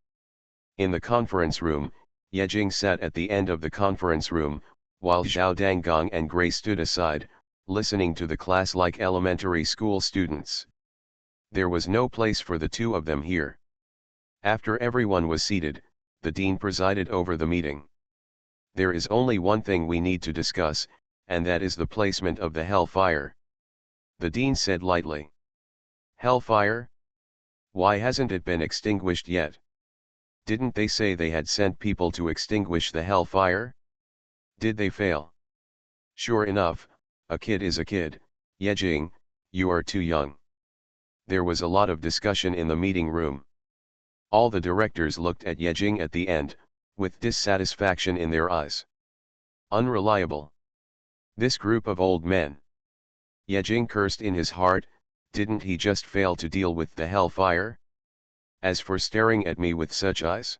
In the conference room, Yejing sat at the end of the conference room, while Zhao Danggong and Gray stood aside, listening to the class like elementary school students. There was no place for the two of them here. After everyone was seated, the Dean presided over the meeting. "There is only one thing we need to discuss, and that is the placement of the Hellfire," the Dean said lightly. "Hellfire? Why hasn't it been extinguished yet? Didn't they say they had sent people to extinguish the Hellfire? Did they fail?" "Sure enough, a kid is a kid, Yejing, you are too young." There was a lot of discussion in the meeting room. All the directors looked at Yejing at the end, with dissatisfaction in their eyes. Unreliable. This group of old men. Yejing cursed in his heart, didn't he just fail to deal with the Hellfire? As for staring at me with such eyes?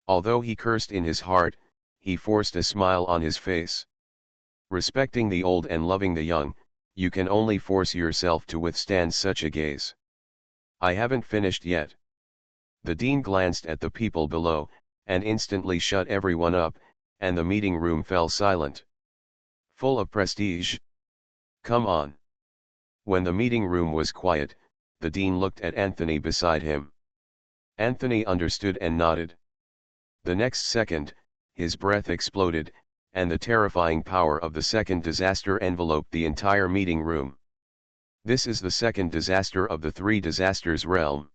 Although he cursed in his heart, he forced a smile on his face. Respecting the old and loving the young, you can only force yourself to withstand such a gaze. I haven't finished yet. The Dean glanced at the people below, and instantly shut everyone up, and the meeting room fell silent. Full of prestige. Come on. When the meeting room was quiet, the Dean looked at Anthony beside him. Anthony understood and nodded. The next second, his breath exploded, and the terrifying power of the second disaster enveloped the entire meeting room. This is the second disaster of the 3 disasters realm.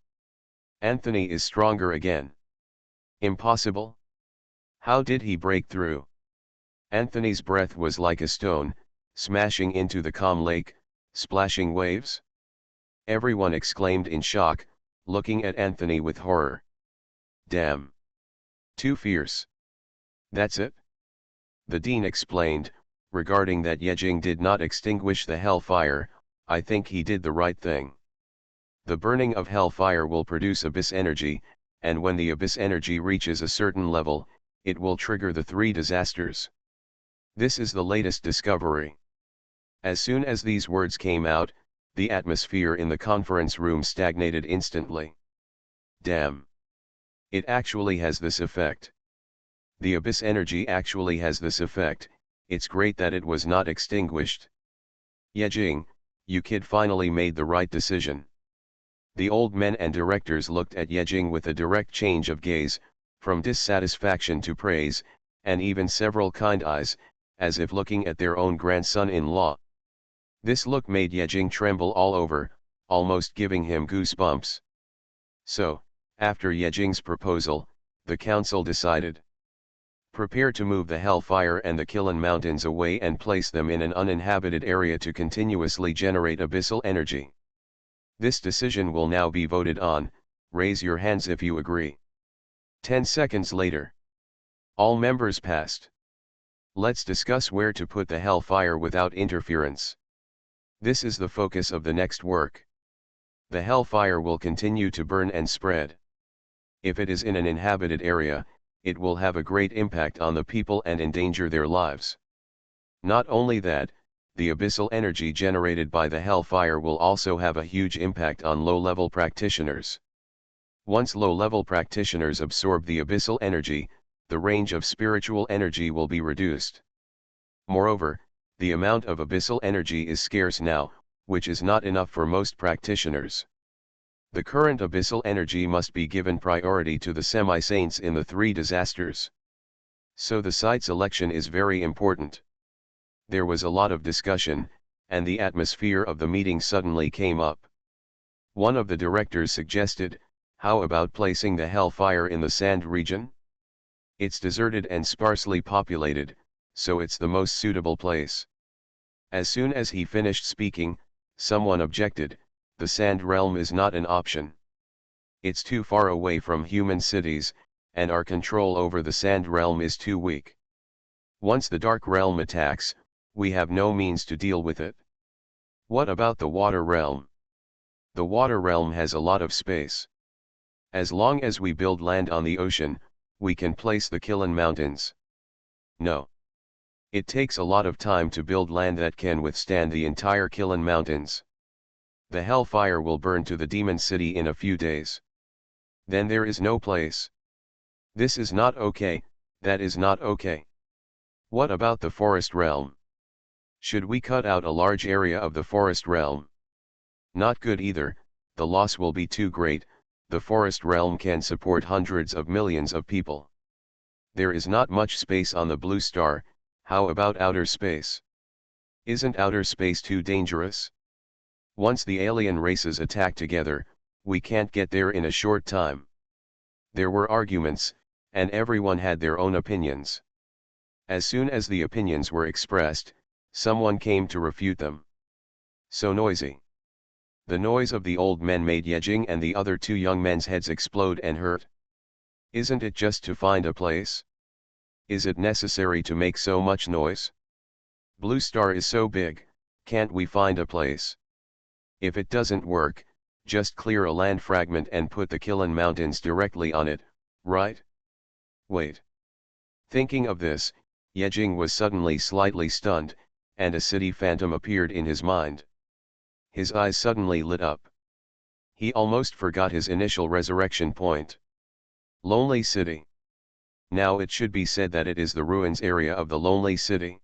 Anthony is stronger again. Impossible? How did he break through? Anthony's breath was like a stone, smashing into the calm lake, splashing waves. Everyone exclaimed in shock, looking at Anthony with horror. Damn. Too fierce. That's it? The Dean explained, regarding that Yejing did not extinguish the Hellfire, I think he did the right thing. The burning of Hellfire will produce abyss energy, and when the abyss energy reaches a certain level, it will trigger the 3 disasters. This is the latest discovery. As soon as these words came out, the atmosphere in the conference room stagnated instantly. Damn. It actually has this effect. The abyss energy actually has this effect, it's great that it was not extinguished. Yejing, you kid finally made the right decision. The old men and directors looked at Yejing with a direct change of gaze, from dissatisfaction to praise, and even several kind eyes, as if looking at their own grandson-in-law. This look made Yejing tremble all over, almost giving him goosebumps. So, after Yejing's proposal, the council decided. Prepare to move the Hellfire and the Kiln Mountains away and place them in an uninhabited area to continuously generate abyssal energy. This decision will now be voted on, raise your hands if you agree. 10 seconds later. All members passed. Let's discuss where to put the Hellfire without interference. This is the focus of the next work. The Hellfire will continue to burn and spread. If it is in an inhabited area, it will have a great impact on the people and endanger their lives. Not only that, the abyssal energy generated by the hellfire will also have a huge impact on low-level practitioners. Once low-level practitioners absorb the abyssal energy, the range of spiritual energy will be reduced. Moreover, the amount of abyssal energy is scarce now, which is not enough for most practitioners. The current abyssal energy must be given priority to the semi-saints in the three disasters. So the site selection is very important. There was a lot of discussion, and the atmosphere of the meeting suddenly came up. One of the directors suggested, how about placing the hellfire in the sand region? It's deserted and sparsely populated, so it's the most suitable place. As soon as he finished speaking, someone objected, the sand realm is not an option. It's too far away from human cities, and our control over the sand realm is too weak. Once the dark realm attacks, we have no means to deal with it. What about the water realm? The water realm has a lot of space. As long as we build land on the ocean, we can place the Kiln Mountains. No. It takes a lot of time to build land that can withstand the entire Kiln Mountains. The hellfire will burn to the demon city in a few days. Then there is no place. This is not okay, that is not okay. What about the forest realm? Should we cut out a large area of the forest realm? Not good either, the loss will be too great, the forest realm can support hundreds of millions of people. There is not much space on the blue star, how about outer space? Isn't outer space too dangerous? Once the alien races attack together, we can't get there in a short time. There were arguments, and everyone had their own opinions. As soon as the opinions were expressed, someone came to refute them. So noisy. The noise of the old men made Yejing and the other two young men's heads explode and hurt. Isn't it just to find a place? Is it necessary to make so much noise? Blue Star is so big, can't we find a place? If it doesn't work, just clear a land fragment and put the Kiln Mountains directly on it, right? Wait. Thinking of this, Yejing was suddenly slightly stunned, and a city phantom appeared in his mind. His eyes suddenly lit up. He almost forgot his initial resurrection point. Lonely City. Now it should be said that it is the ruins area of the Lonely City.